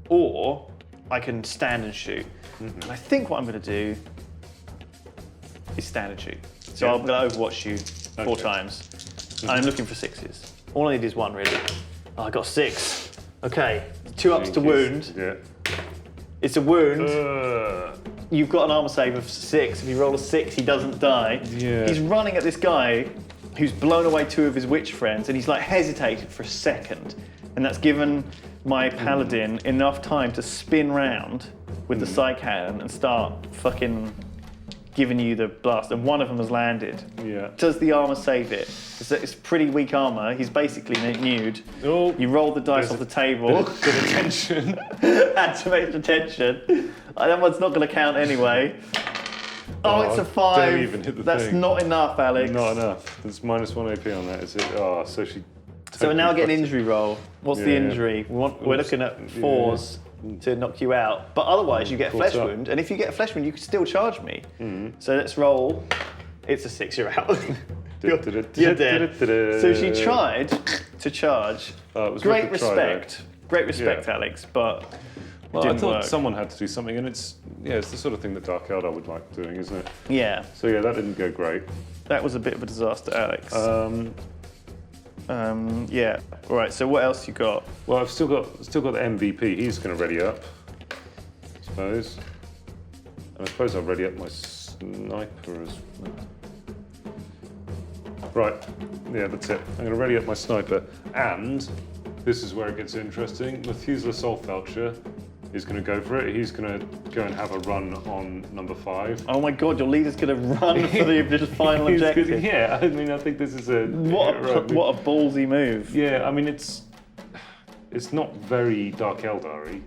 or I can stand and shoot. And I think what I'm going to do is stand and shoot. So Yeah. I'm going to Overwatch you 4 Okay. times. I'm looking for 6s. All I need is 1, really. Oh, I got 6. Okay, 2 ups to wound. Yeah. It's a wound. Uh, You've got an armor save of 6. If you roll a 6, he doesn't die. Yeah. He's running at this guy who's blown away 2 of his witch friends, and he's like hesitated for a second. And that's given my paladin enough time to spin round with the side cannon and start fucking giving you the blast. And one of them has landed. Yeah. Does the armor save it? It's pretty weak armor. He's basically nude. Oh. You roll the dice There's off the table. Good attention. Activate attention. That one's not going to count anyway. Oh, it's a 5. Don't even hit the That's thing. not enough, Alex. Not enough. There's -1 AP on that, is it? Oh, so she. So we're now totally getting fucked it. injury roll. What's the Yeah. injury? We're Oops. looking at 4s to knock you out. But otherwise, you get a flesh up. wound. And if you get a flesh wound, you can still charge me. So let's roll. It's a 6, you're out. You're dead. So she tried to charge. It was Great worth a try, though. respect. Great respect, Yeah. Alex, but Well, I didn't thought work. someone had to do something, and it's the sort of thing that Dark Eldar would like doing, isn't it? Yeah, So yeah, that didn't go great. that was a bit of a disaster, Alex. Yeah. All right. So what else you got? Well, I've still got the MVP. He's going to ready up, I suppose. And I suppose I'll ready up my sniper as well. Right. Yeah, that's it. I'm going to ready up my sniper, and this is where it gets interesting. Methuselah Soulfelcher is going to go for it. He's going to go and have a run on number 5. Oh my God, your leader's going to run for the final He's objective. gonna- yeah, I mean, I think this is a What a ballsy move. Yeah, I mean, it's not very Dark Eldar-y.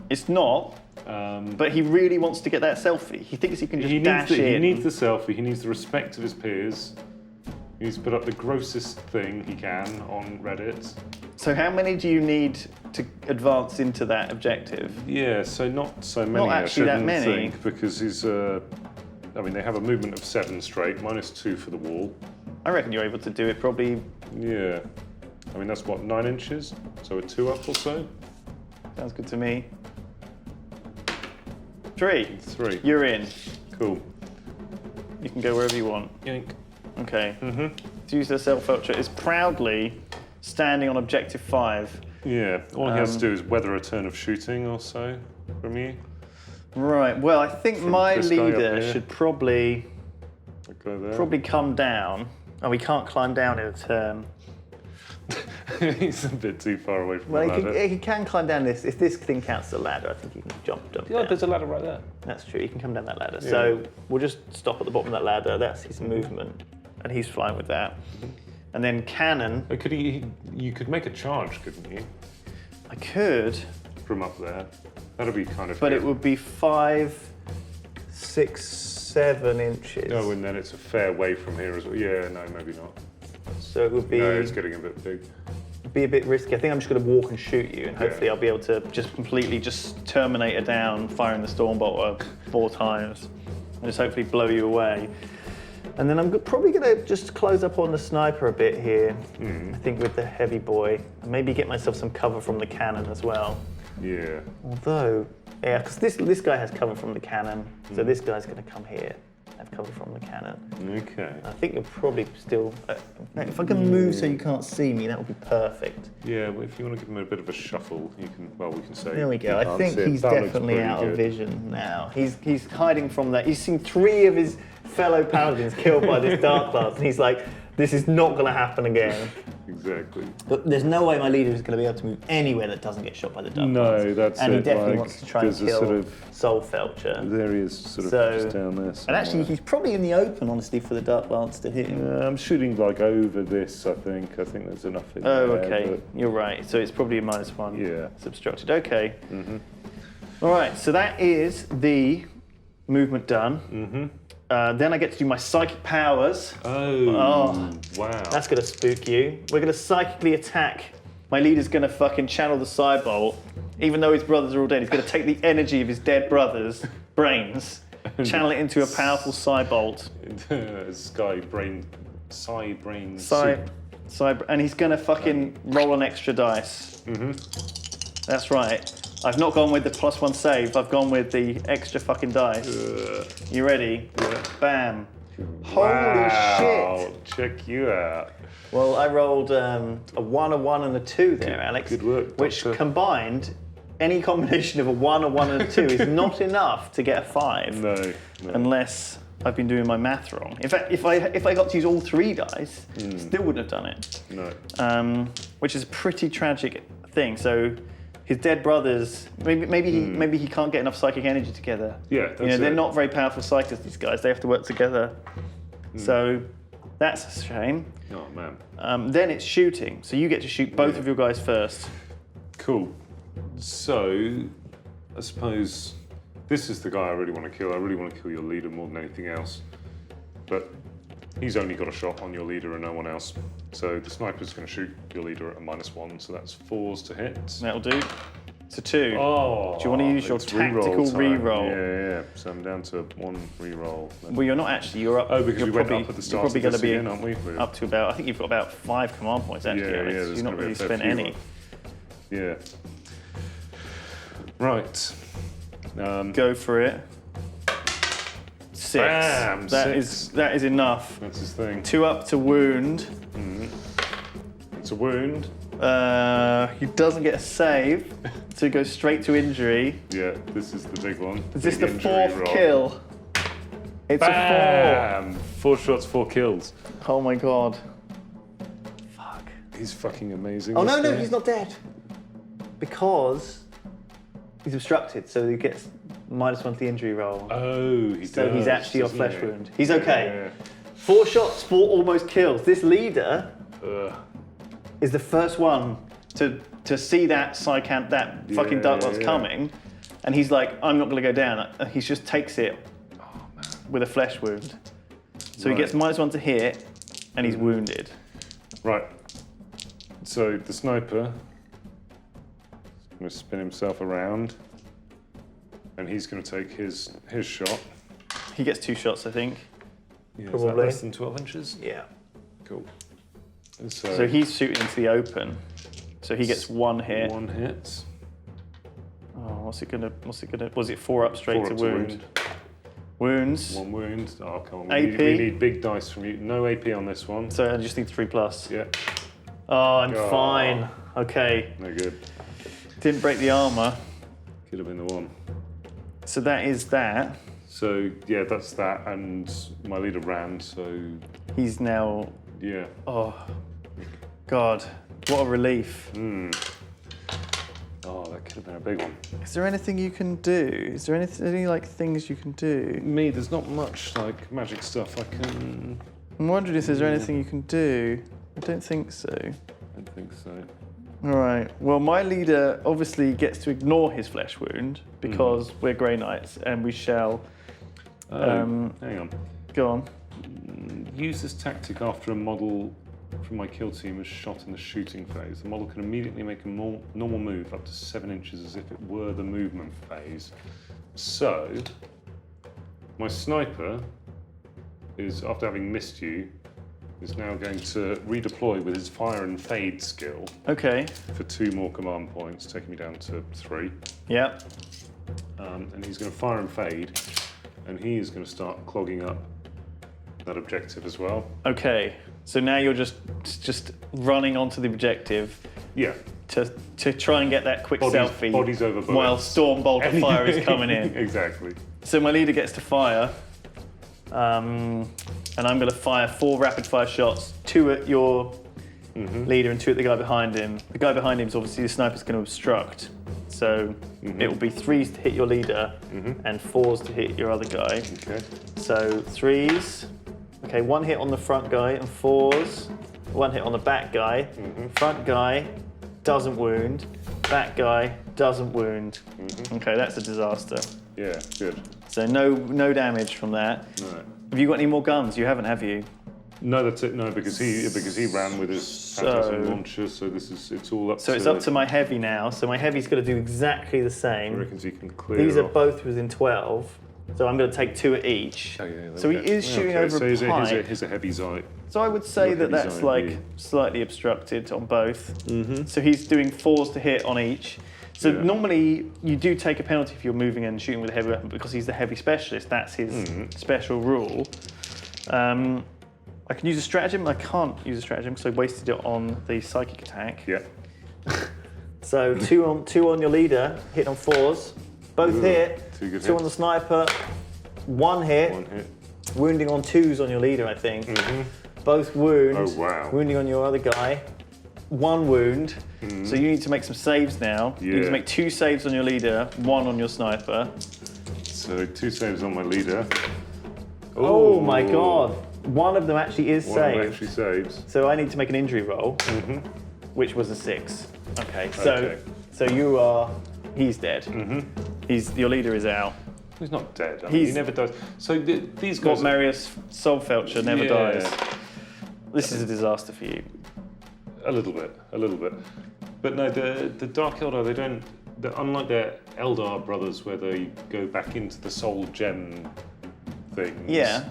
It's not, but he really wants to get that selfie. He thinks he can just dash in. He needs the selfie. He needs the respect of his peers. He needs to put up the grossest thing he can on Reddit. So how many do you need to advance into that objective? Yeah, so not so many. Not actually that I shouldn't many. think, because he's. I mean, they have a movement of 7 straight, -2 for the wall. I reckon you're able to do it probably. Yeah, I mean that's what 9 inches, so a 2 up or so. Sounds good to me. 3. 3. You're in. Cool. You can go wherever you want. Yank. Okay. To use the self-filter is proudly standing on objective 5. Yeah. All he has to do is weather a turn of shooting or so from you. Right. Well, I think my this guy up leader here. should probably Go there. come down. Oh, we can't climb down in a turn. He's a bit too far away from Well, the ladder. he can climb down this. If this thing counts as a ladder, I think he can jump down. There's a ladder right there. That's true. He can come down that ladder. So we'll just stop at the bottom of that ladder. That's his movement, and he's flying with that. And then cannon. Oh, you could make a charge, couldn't you? I could, From up there. That'd be kind of but good. it would be 5, 6, 7 inches. Oh, and then it's a fair way from here as well. Yeah, no, maybe not. So it would be No, it's getting a bit big. a bit risky. I think I'm just going to walk and shoot you, and hopefully I'll be able to just completely just terminate her down, firing the Stormbolter 4 times, and just hopefully blow you away. And then I'm probably going to just close up on the sniper a bit here. I think with the heavy boy, and maybe get myself some cover from the cannon as well. Yeah. Although, yeah, because this guy has cover from the cannon, so this guy's going to come here, have cover from the cannon. Okay. I think you'll probably still. If I can move so you can't see me, that would be perfect. Yeah, well, if you want to give him a bit of a shuffle, you can. Well, we can say. There we go. you I can't think see it. he's That looks definitely pretty out of good. vision now. He's hiding from that. He's seen 3 of his fellow paladins killed by this dark class, and he's like, "This is not going to happen again." Exactly. But there's no way my leader is going to be able to move anywhere that doesn't get shot by the dark class. No, that's and it. he definitely like, wants to try and there's a kill sort of Soul Felcher. There he is, sort of So- just down there. And actually, somewhere. he's probably in the open, honestly, for the Dark Lance to hit him. I'm shooting like over this. I think there's enough in Oh, there. okay. but- You're right. So it's probably a -1. Yeah. It's obstructed. Okay. All right. So that is the movement done. Then I get to do my psychic powers. Oh, wow. That's gonna spook you. We're gonna psychically attack. My leader's gonna fucking channel the Cybolt, even though his brothers are all dead. He's gonna take the energy of his dead brothers' brains, channel it into a powerful Cybolt. Sky brain, And he's gonna fucking roll an extra dice. That's right. I've not gone with the +1 save. I've gone with the extra fucking dice. You ready? Yeah. Bam. Wow. Holy shit. Check you out. Well, I rolled a 1, a 1, and a 2 there, Alex. Good work, Which Doctor. combined, any combination of a 1, a 1, and a 2 is not enough to get a 5. No. Unless I've been doing my math wrong. In fact, if I got to use all 3 dice, still wouldn't have done it. No. Which is a pretty tragic thing. So his dead brothers, maybe he can't get enough psychic energy together. Yeah, that's they're it. not very powerful psychics, these guys. They have to work together. So that's a shame. Oh man. Then it's shooting. So you get to shoot both of your guys first. Cool. So, I suppose this is the guy I really want to kill. I really want to kill your leader more than anything else. But he's only got a shot on your leader and no one else. So the sniper's going to shoot your leader at a -1. So that's 4s to hit. That'll do. It's a 2. Oh. Do you want to use your it's reroll tactical time. reroll? Yeah. So I'm down to 1 reroll. Well, you're not actually. You're up. Oh, because you're we went probably, up at the You're start probably of going to this be again, aren't we? We're- up to about. I think you've got about 5 command points actually. Yeah, Alex. yeah, there's You've not gonna be a really fair spent few any. left. Yeah. Right. Go for it. 6. Bam, That 6. is enough. That's his thing. 2 up to wound. It's a wound. He doesn't get a save, so he goes straight to injury. Yeah, this is the big one. Is this Big the injury 4th roll. kill? It's a Bam! 4 shots, 4 kills. 4. Oh my god. Fuck. He's fucking amazing. Oh this no, guy. he's not dead. Because he's obstructed, so he gets -1 to the injury roll. Oh, he So does, he's actually a doesn't flesh he? wound. He's okay. Yeah. 4 shots, 4 almost kills. This leader Ugh. is the first one to see that fucking Dark Lord's yeah. coming, and he's like, I'm not going to go down. And he just takes it with a flesh wound. So he gets -1 to hit, and he's wounded. Right. So the sniper is going to spin himself around, and he's going to take his shot. He gets 2 shots, I think. Yeah, is Probably. that less than 12 inches? Yeah. Cool. And So he's shooting into the open. So he gets 1 hit. 1 hit. Oh, what's it gonna? Was it 4 up straight 4 to up to wound? Wounds. 1 wound. Oh, come on. AP. We need big dice from you. No AP on this one. So I just need 3+. Yeah. Oh, I'm fine. Okay. No good. Didn't break the armor. Could have been the one. So that is that. So, yeah, that's that. And my leader ran, so... He's now... Yeah. Oh, God. What a relief. Oh, that could have been a big one. Is there anything you can do? Is there any like things you can do? Me, there's not much like magic stuff I can... I'm wondering if there's anything you can do. I don't think so. I don't think so. All right. Well, my leader obviously gets to ignore his flesh wound because we're Grey Knights and we shall... hang on. Go on. Use this tactic after a model from my kill team is shot in the shooting phase. The model can immediately make a normal move up to 7 inches as if it were the movement phase. So, my sniper is, after having missed you, is now going to redeploy with his fire and fade skill. Okay. For 2 more command points, taking me down to 3. Yeah. And he's going to fire and fade, and he is going to start clogging up that objective as well. Okay. So now you're just running onto the objective. Yeah. To try and get that quick selfie. Bodies over bullets. While Stormbolt of Fire is coming in. Exactly. So my leader gets to fire. And I'm going to fire 4 rapid fire shots, 2 at your leader and 2 at the guy behind him. The guy behind him is obviously the sniper's going to obstruct. So it will be 3s to hit your leader and 4s to hit your other guy. Okay. So 3s. Okay, 1 hit on the front guy and 4s. 1 hit on the back guy. Front guy doesn't wound. Back guy doesn't wound. Okay, that's a disaster. Yeah, good. So no damage from that. No. Have you got any more guns? You haven't, have you? No, that's it. No, because he ran with his phantasm launcher. So it's all up. So it's up to my heavy now. So my heavy's going to do exactly the He same. reckons he can clear. These are off. both within 12. So I'm going to take 2 at each. Oh, yeah, so he is shooting over so a pipe. here's a heavy sight. So I would say He's a that heavy that's zone like view. slightly obstructed on both. So he's doing 4s to hit on each. So normally you do take a penalty if you're moving and shooting with a heavy weapon because he's the heavy specialist. That's his special rule. I can use a stratagem. I can't use a stratagem because I wasted it on the psychic attack. Yeah. So 2 on your leader, hit on 4s. Both hit. 2 good 2 on hits. the sniper. 1 hit. 1 hit. Wounding on 2s on your leader, I think. Both wound. Oh, wow. Wounding on your other guy. 1 wound. So you need to make some saves now. You need to make 2 saves on your leader, 1 on your sniper. So 2 saves on my leader. Oh my god. One of them actually is One of them saved. actually saves. So I need to make an injury roll, which was a 6. Okay, so Okay. so you are. He's dead. Your leader is out. He's not dead. I mean, he never dies. So these guys. What Marius Solfelcher never Yeah. dies. This is a disaster for you. A little bit. But no, the Dark Eldar, they don't. Unlike their Eldar brothers, where they go back into the soul gem things. Yeah.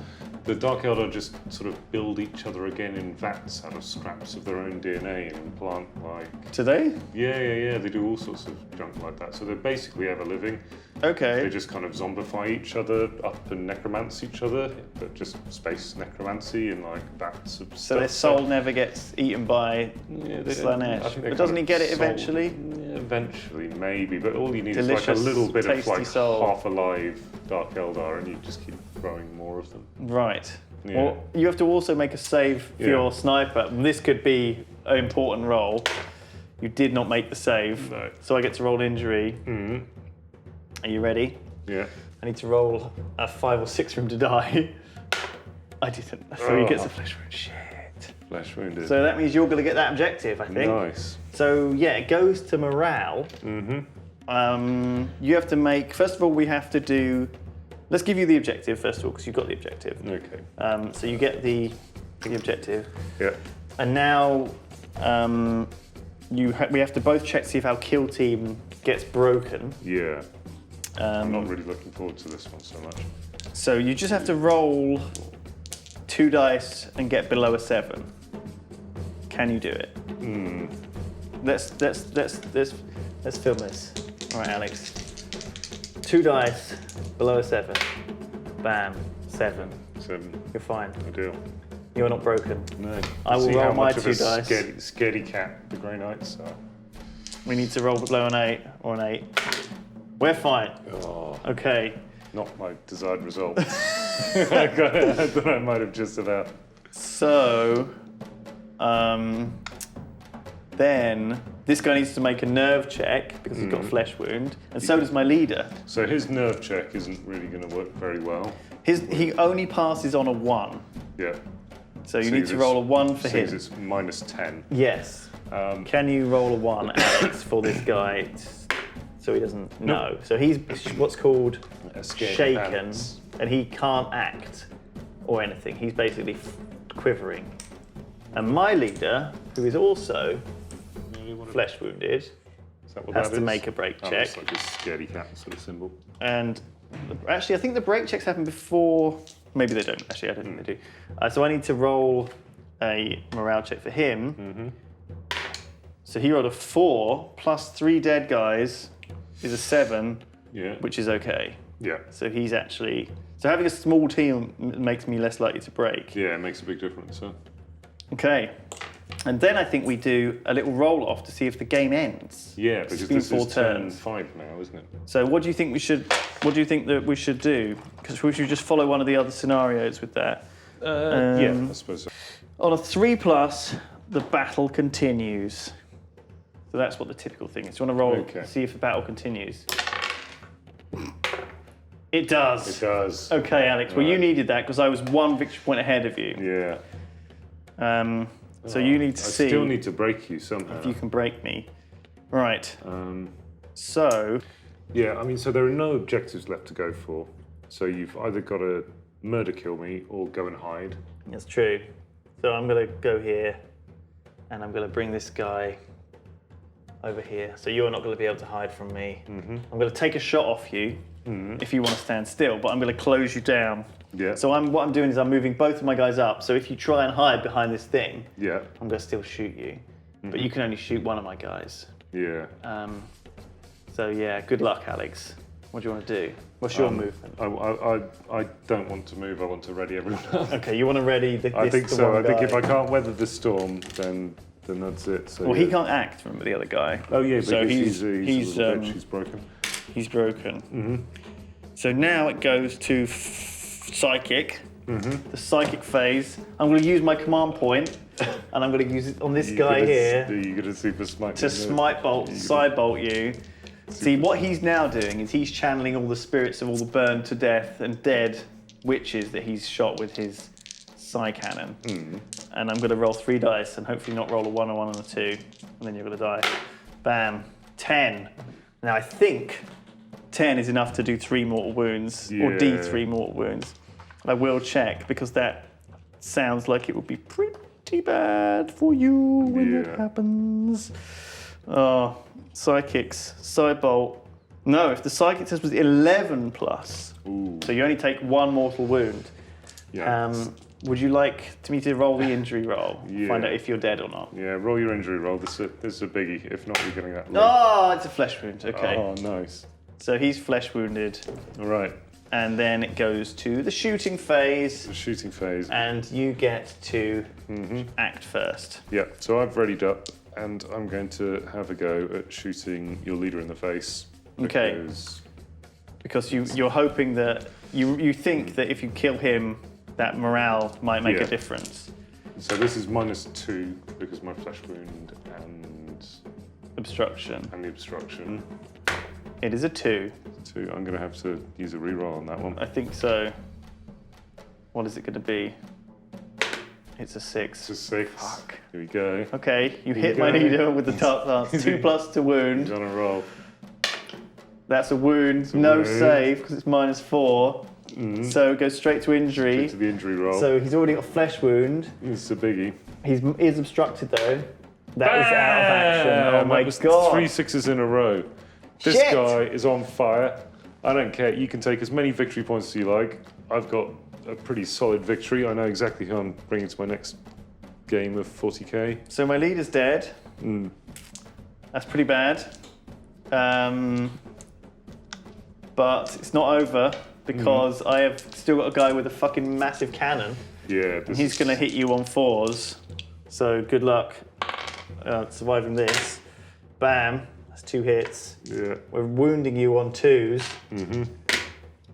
The Dark Eldar just sort of build each other again in vats out of scraps of their own DNA and plant like. Today? Yeah. They do all sorts of junk like that. So they're basically ever living. Okay. They just kind of zombify each other up and necromance each other, but just space necromancy in like vats of stuff. So their soul never gets eaten by Slanesh. But doesn't he get it eventually? Yeah, eventually, maybe. But all you need is Delicious, like a little bit of tasty like soul. half alive Dark Eldar, and you just keep growing more of them. Right. Yeah. Well, you have to also make a save for your sniper. This could be an important roll. You did not make the save, No. so I get to roll injury. Are you ready? Yeah. I need to roll a 5 or 6 for him to die. I didn't, so he gets a flesh wound. Shit. Flesh wounded. So that means you're going to get that objective, I think. Nice. So yeah, it goes to morale. You have to make. First of all, we have to do. Let's give you the objective first of all, because you've got the objective. Okay. So you get the objective, Yeah. and now we have to both check to see if our kill team gets broken. Yeah. I'm not really looking forward to this one so much. So you just have to roll 2 dice and get below a 7. Can you do it? Let's film this. All right, Alex. 2 dice below a 7. Bam. 7. 7. You're fine. Ideal. You're not broken. No. I will See roll how my much of 2 a dice. Scaredy cat the Grey Knights are. We need to roll below an 8 or an 8. We're fine. Oh, Okay. not my desired result. I thought I might have just about. So, then this guy needs to make a nerve check because he's got a flesh wound, and so does my leader. So his nerve check isn't really going to work very well. He only passes on a 1, Yeah. so you need to roll a 1 for him. It's minus 10. Yes. Can you roll a 1, Alex, for this guy, so he doesn't know? So he's what's called shaken, balance. and he can't act or anything. He's basically quivering. And my leader, who is also flesh wounded, Is that what has that to is? make a break Oh, check. it's like a scaredy cat sort of symbol. And actually, I think the break checks happen before. Maybe they don't. Actually, I don't think they do. So I need to roll a morale check for him. So he rolled a 4 plus 3 dead guys is a 7, Yeah. which is okay. Yeah. So he's actually. So having a small team makes me less likely to break. Yeah, it makes a big difference. Huh? Okay. And then I think we do a little roll off to see if the game ends. Yeah, It's because been this 4 is turn turns. 5 now, isn't it? So what do you think we should? What do you think that we should do? Because we should just follow one of the other scenarios with that. Yeah, I suppose so. On a 3+, the battle continues. So that's what the typical thing is. Do you want to roll Okay. see if the battle continues? It does. It does. Okay, Alex. Well, you Right. needed that because I was 1 victory point ahead of you. Yeah. So you need to I see still need to break you somehow. if you can break me. Right. Um, So yeah, I mean, so there are no objectives left to go for. So you've either got to murder kill me or go and hide. that's true. So I'm gonna go here, and I'm gonna bring this guy over here. So you're not gonna be able to hide from me. I'm gonna take a shot off you if you want to stand still, but I'm gonna close you down. Yeah. So what I'm doing is I'm moving both of my guys up. So if you try and hide behind this thing, Yeah. I'm gonna still shoot you. But you can only shoot one of my guys. Yeah. So yeah, good luck, Alex. What do you want to do? What's your movement? I don't want to move. I want to ready everyone up. Okay, you want to ready the I think the so. one I think guy. if I can't weather the storm, then that's it. So, Well, yeah. he can't act. Remember the other guy. Oh yeah, So because he's he's a little bitch. He's broken. He's broken. So now it goes to psychic. The psychic phase. I'm going to use my command point, and I'm going to use it on this guy here You're gonna super smite. to smite bolt, side bolt you. See, what he's now doing is he's channeling all the spirits of all the burned to death and dead witches that he's shot with his psi cannon. And I'm going to roll 3 dice and hopefully not roll a 1, a 1, and a 2. And then you're going to die. Bam. 10. Now I think 10 is enough to do 3 mortal wounds, or Yeah. D3 mortal wounds. I will check because that sounds like it would be pretty bad for you when it Yeah. happens. Oh, psychics, side bolt. No, if the psychic test was 11+, Ooh. so you only take 1 mortal wound. Yeah. Would you like me to roll the injury roll? Yeah. Find out if you're dead or not. Yeah. Roll your injury roll. This is a biggie. If not, you're getting that. Oh, it's a flesh wound. Okay. Oh, nice. So he's flesh wounded, All right. and then it goes to the shooting phase, The shooting phase. and you get to act first. Yeah. So I've readied up, and I'm going to have a go at shooting your leader in the face. Okay. Because Because you're hoping that you think that if you kill him, that morale might make Yeah. a difference. So this is -2 because my flesh wound and Obstruction. the obstruction. It is a 2. 2. I'm going to have to use a reroll on that one. I think so. What is it going to be? It's a 6. It's a 6. Fuck. Here we go. Okay, you hit my go. leader with the top lance. 2+ to wound. He's on a roll. That's a wound. a No wound. save because it's -4. So it goes straight to injury. To the injury roll. So he's already got a flesh wound. It's a biggie. He's is obstructed though. That is out of action. Oh Bam! my That was god. 3 6s in a row. This Shit. guy is on fire. I don't care. You can take as many victory points as you like. I've got a pretty solid victory. I know exactly who I'm bringing to my next game of 40k. So my leader's dead. That's pretty bad. But it's not over because I have still got a guy with a fucking massive cannon. Yeah. And he's going to hit you on 4s. So good luck surviving this. Bam. That's 2 hits. Yeah. We're wounding you on 2s.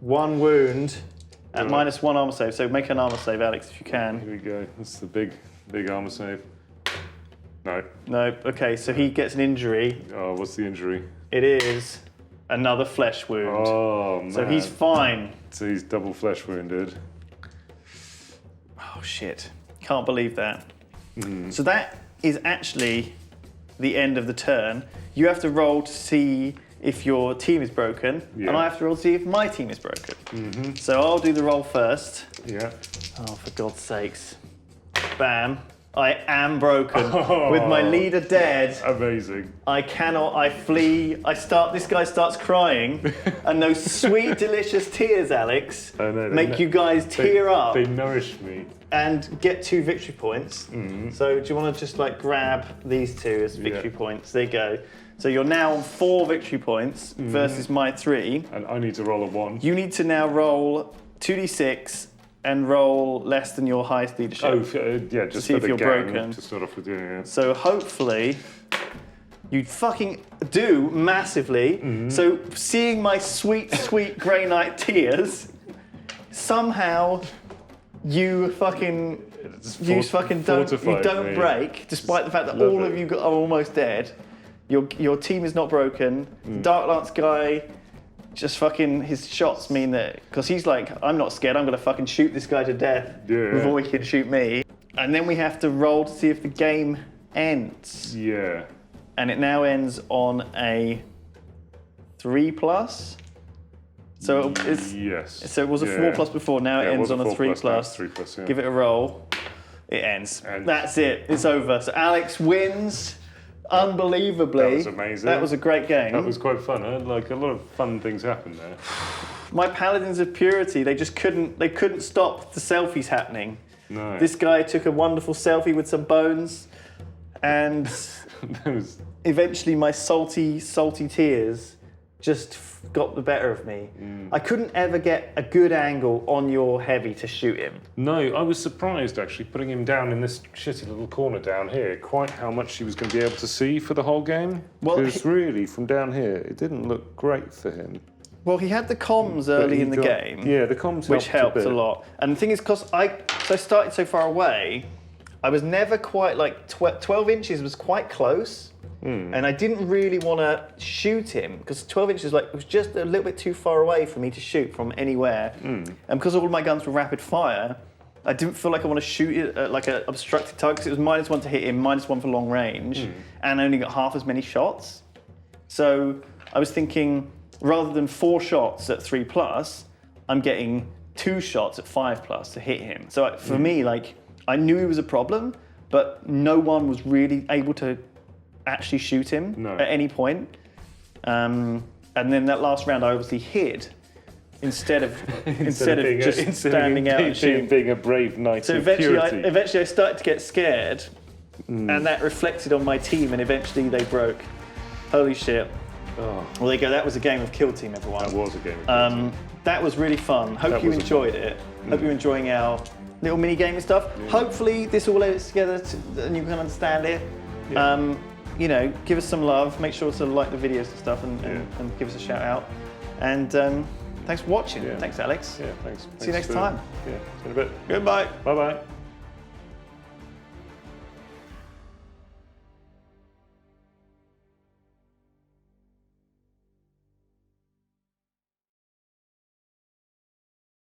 1 wound at -1 armor save. So make an armor save, Alex, if you can. Here we go. That's the big armor save. No. No. Okay, so he gets an injury. Oh, what's the injury? It is another flesh wound. Oh, man. So he's fine. So he's double flesh wounded. Oh, shit. Can't believe that. So that is actually the end of the turn. You have to roll to see if your team is broken, and I have to roll to see if my team is broken. So I'll do the roll first. Yeah. Oh, for God's sakes. Bam. I am broken. With my leader dead, Amazing. I cannot, I flee, this guy starts crying, and those sweet, delicious tears, Alex, make you guys tear up. They nourish me. And get 2 victory points. So do you want to just like grab these 2 as victory points? There you go. So you're now on 4 victory points versus my 3. And I need to roll a 1. You need to now roll 2d6 and roll less than your highest leadership. Oh, yeah, just see for if the you're gang broken. to start off with. Yeah. So hopefully you fucking do massively. So seeing my sweet, sweet Grey Knight tears, somehow you fucking don't break, despite the fact that all of you are almost dead. Your team is not broken. Dark Lance guy, just fucking his shots mean that, because he's like, I'm not scared. I'm gonna fucking shoot this guy to death before he can shoot me. And then we have to roll to see if the game ends. Yeah. And it now ends on a 3+. So it's So it was a 4+ before. Now it ends on a 3+. 3+. Yeah. Give it a roll. It ends. That's it. It's over. So Alex wins. Unbelievably. That was amazing. That was a great game. That was quite fun. Like a lot of fun things happened there. My Paladins of Purity, they just couldn't stop the selfies happening. No. This guy took a wonderful selfie with some bones, and eventually my salty tears just got the better of me. I couldn't ever get a good angle on your heavy to shoot him. No, I was surprised actually putting him down in this shitty little corner down here, quite how much he was going to be able to see for the whole game. Well, because really, from down here, it didn't look great for him. Well, he had the comms early in the game. Yeah, the comms which helped a lot. And the thing is, because I started so far away, I was never quite like 12 inches was quite close. And I didn't really want to shoot him because 12 inches it was just a little bit too far away for me to shoot from anywhere. And because all of my guns were rapid fire, I didn't feel like I want to shoot it at like an obstructed target because it was -1 to hit him, -1 for long range, and I only got half as many shots. So I was thinking, rather than 4 shots at 3+, I'm getting 2 shots at 5+ to hit him. So for me, I knew he was a problem, but no one was really able to actually shoot him at any point. And then that last round I obviously hid instead of just standing out and shooting. Being a brave knight so of purity. eventually I started to get scared, and that reflected on my team, and eventually they broke. Holy shit. Well, there you go. That was a game of Kill Team, everyone. That was a game of Kill Team. That was really fun. Hope you enjoyed it. Hope you're enjoying our little mini game and stuff. Hopefully this all edits together and you can understand it. You know, give us some love. Make sure to like the videos and stuff, and give us a shout out. And thanks for watching. Thanks, Alex. Yeah, thanks. See you next time. Yeah, see you in a bit. Goodbye. Bye-bye.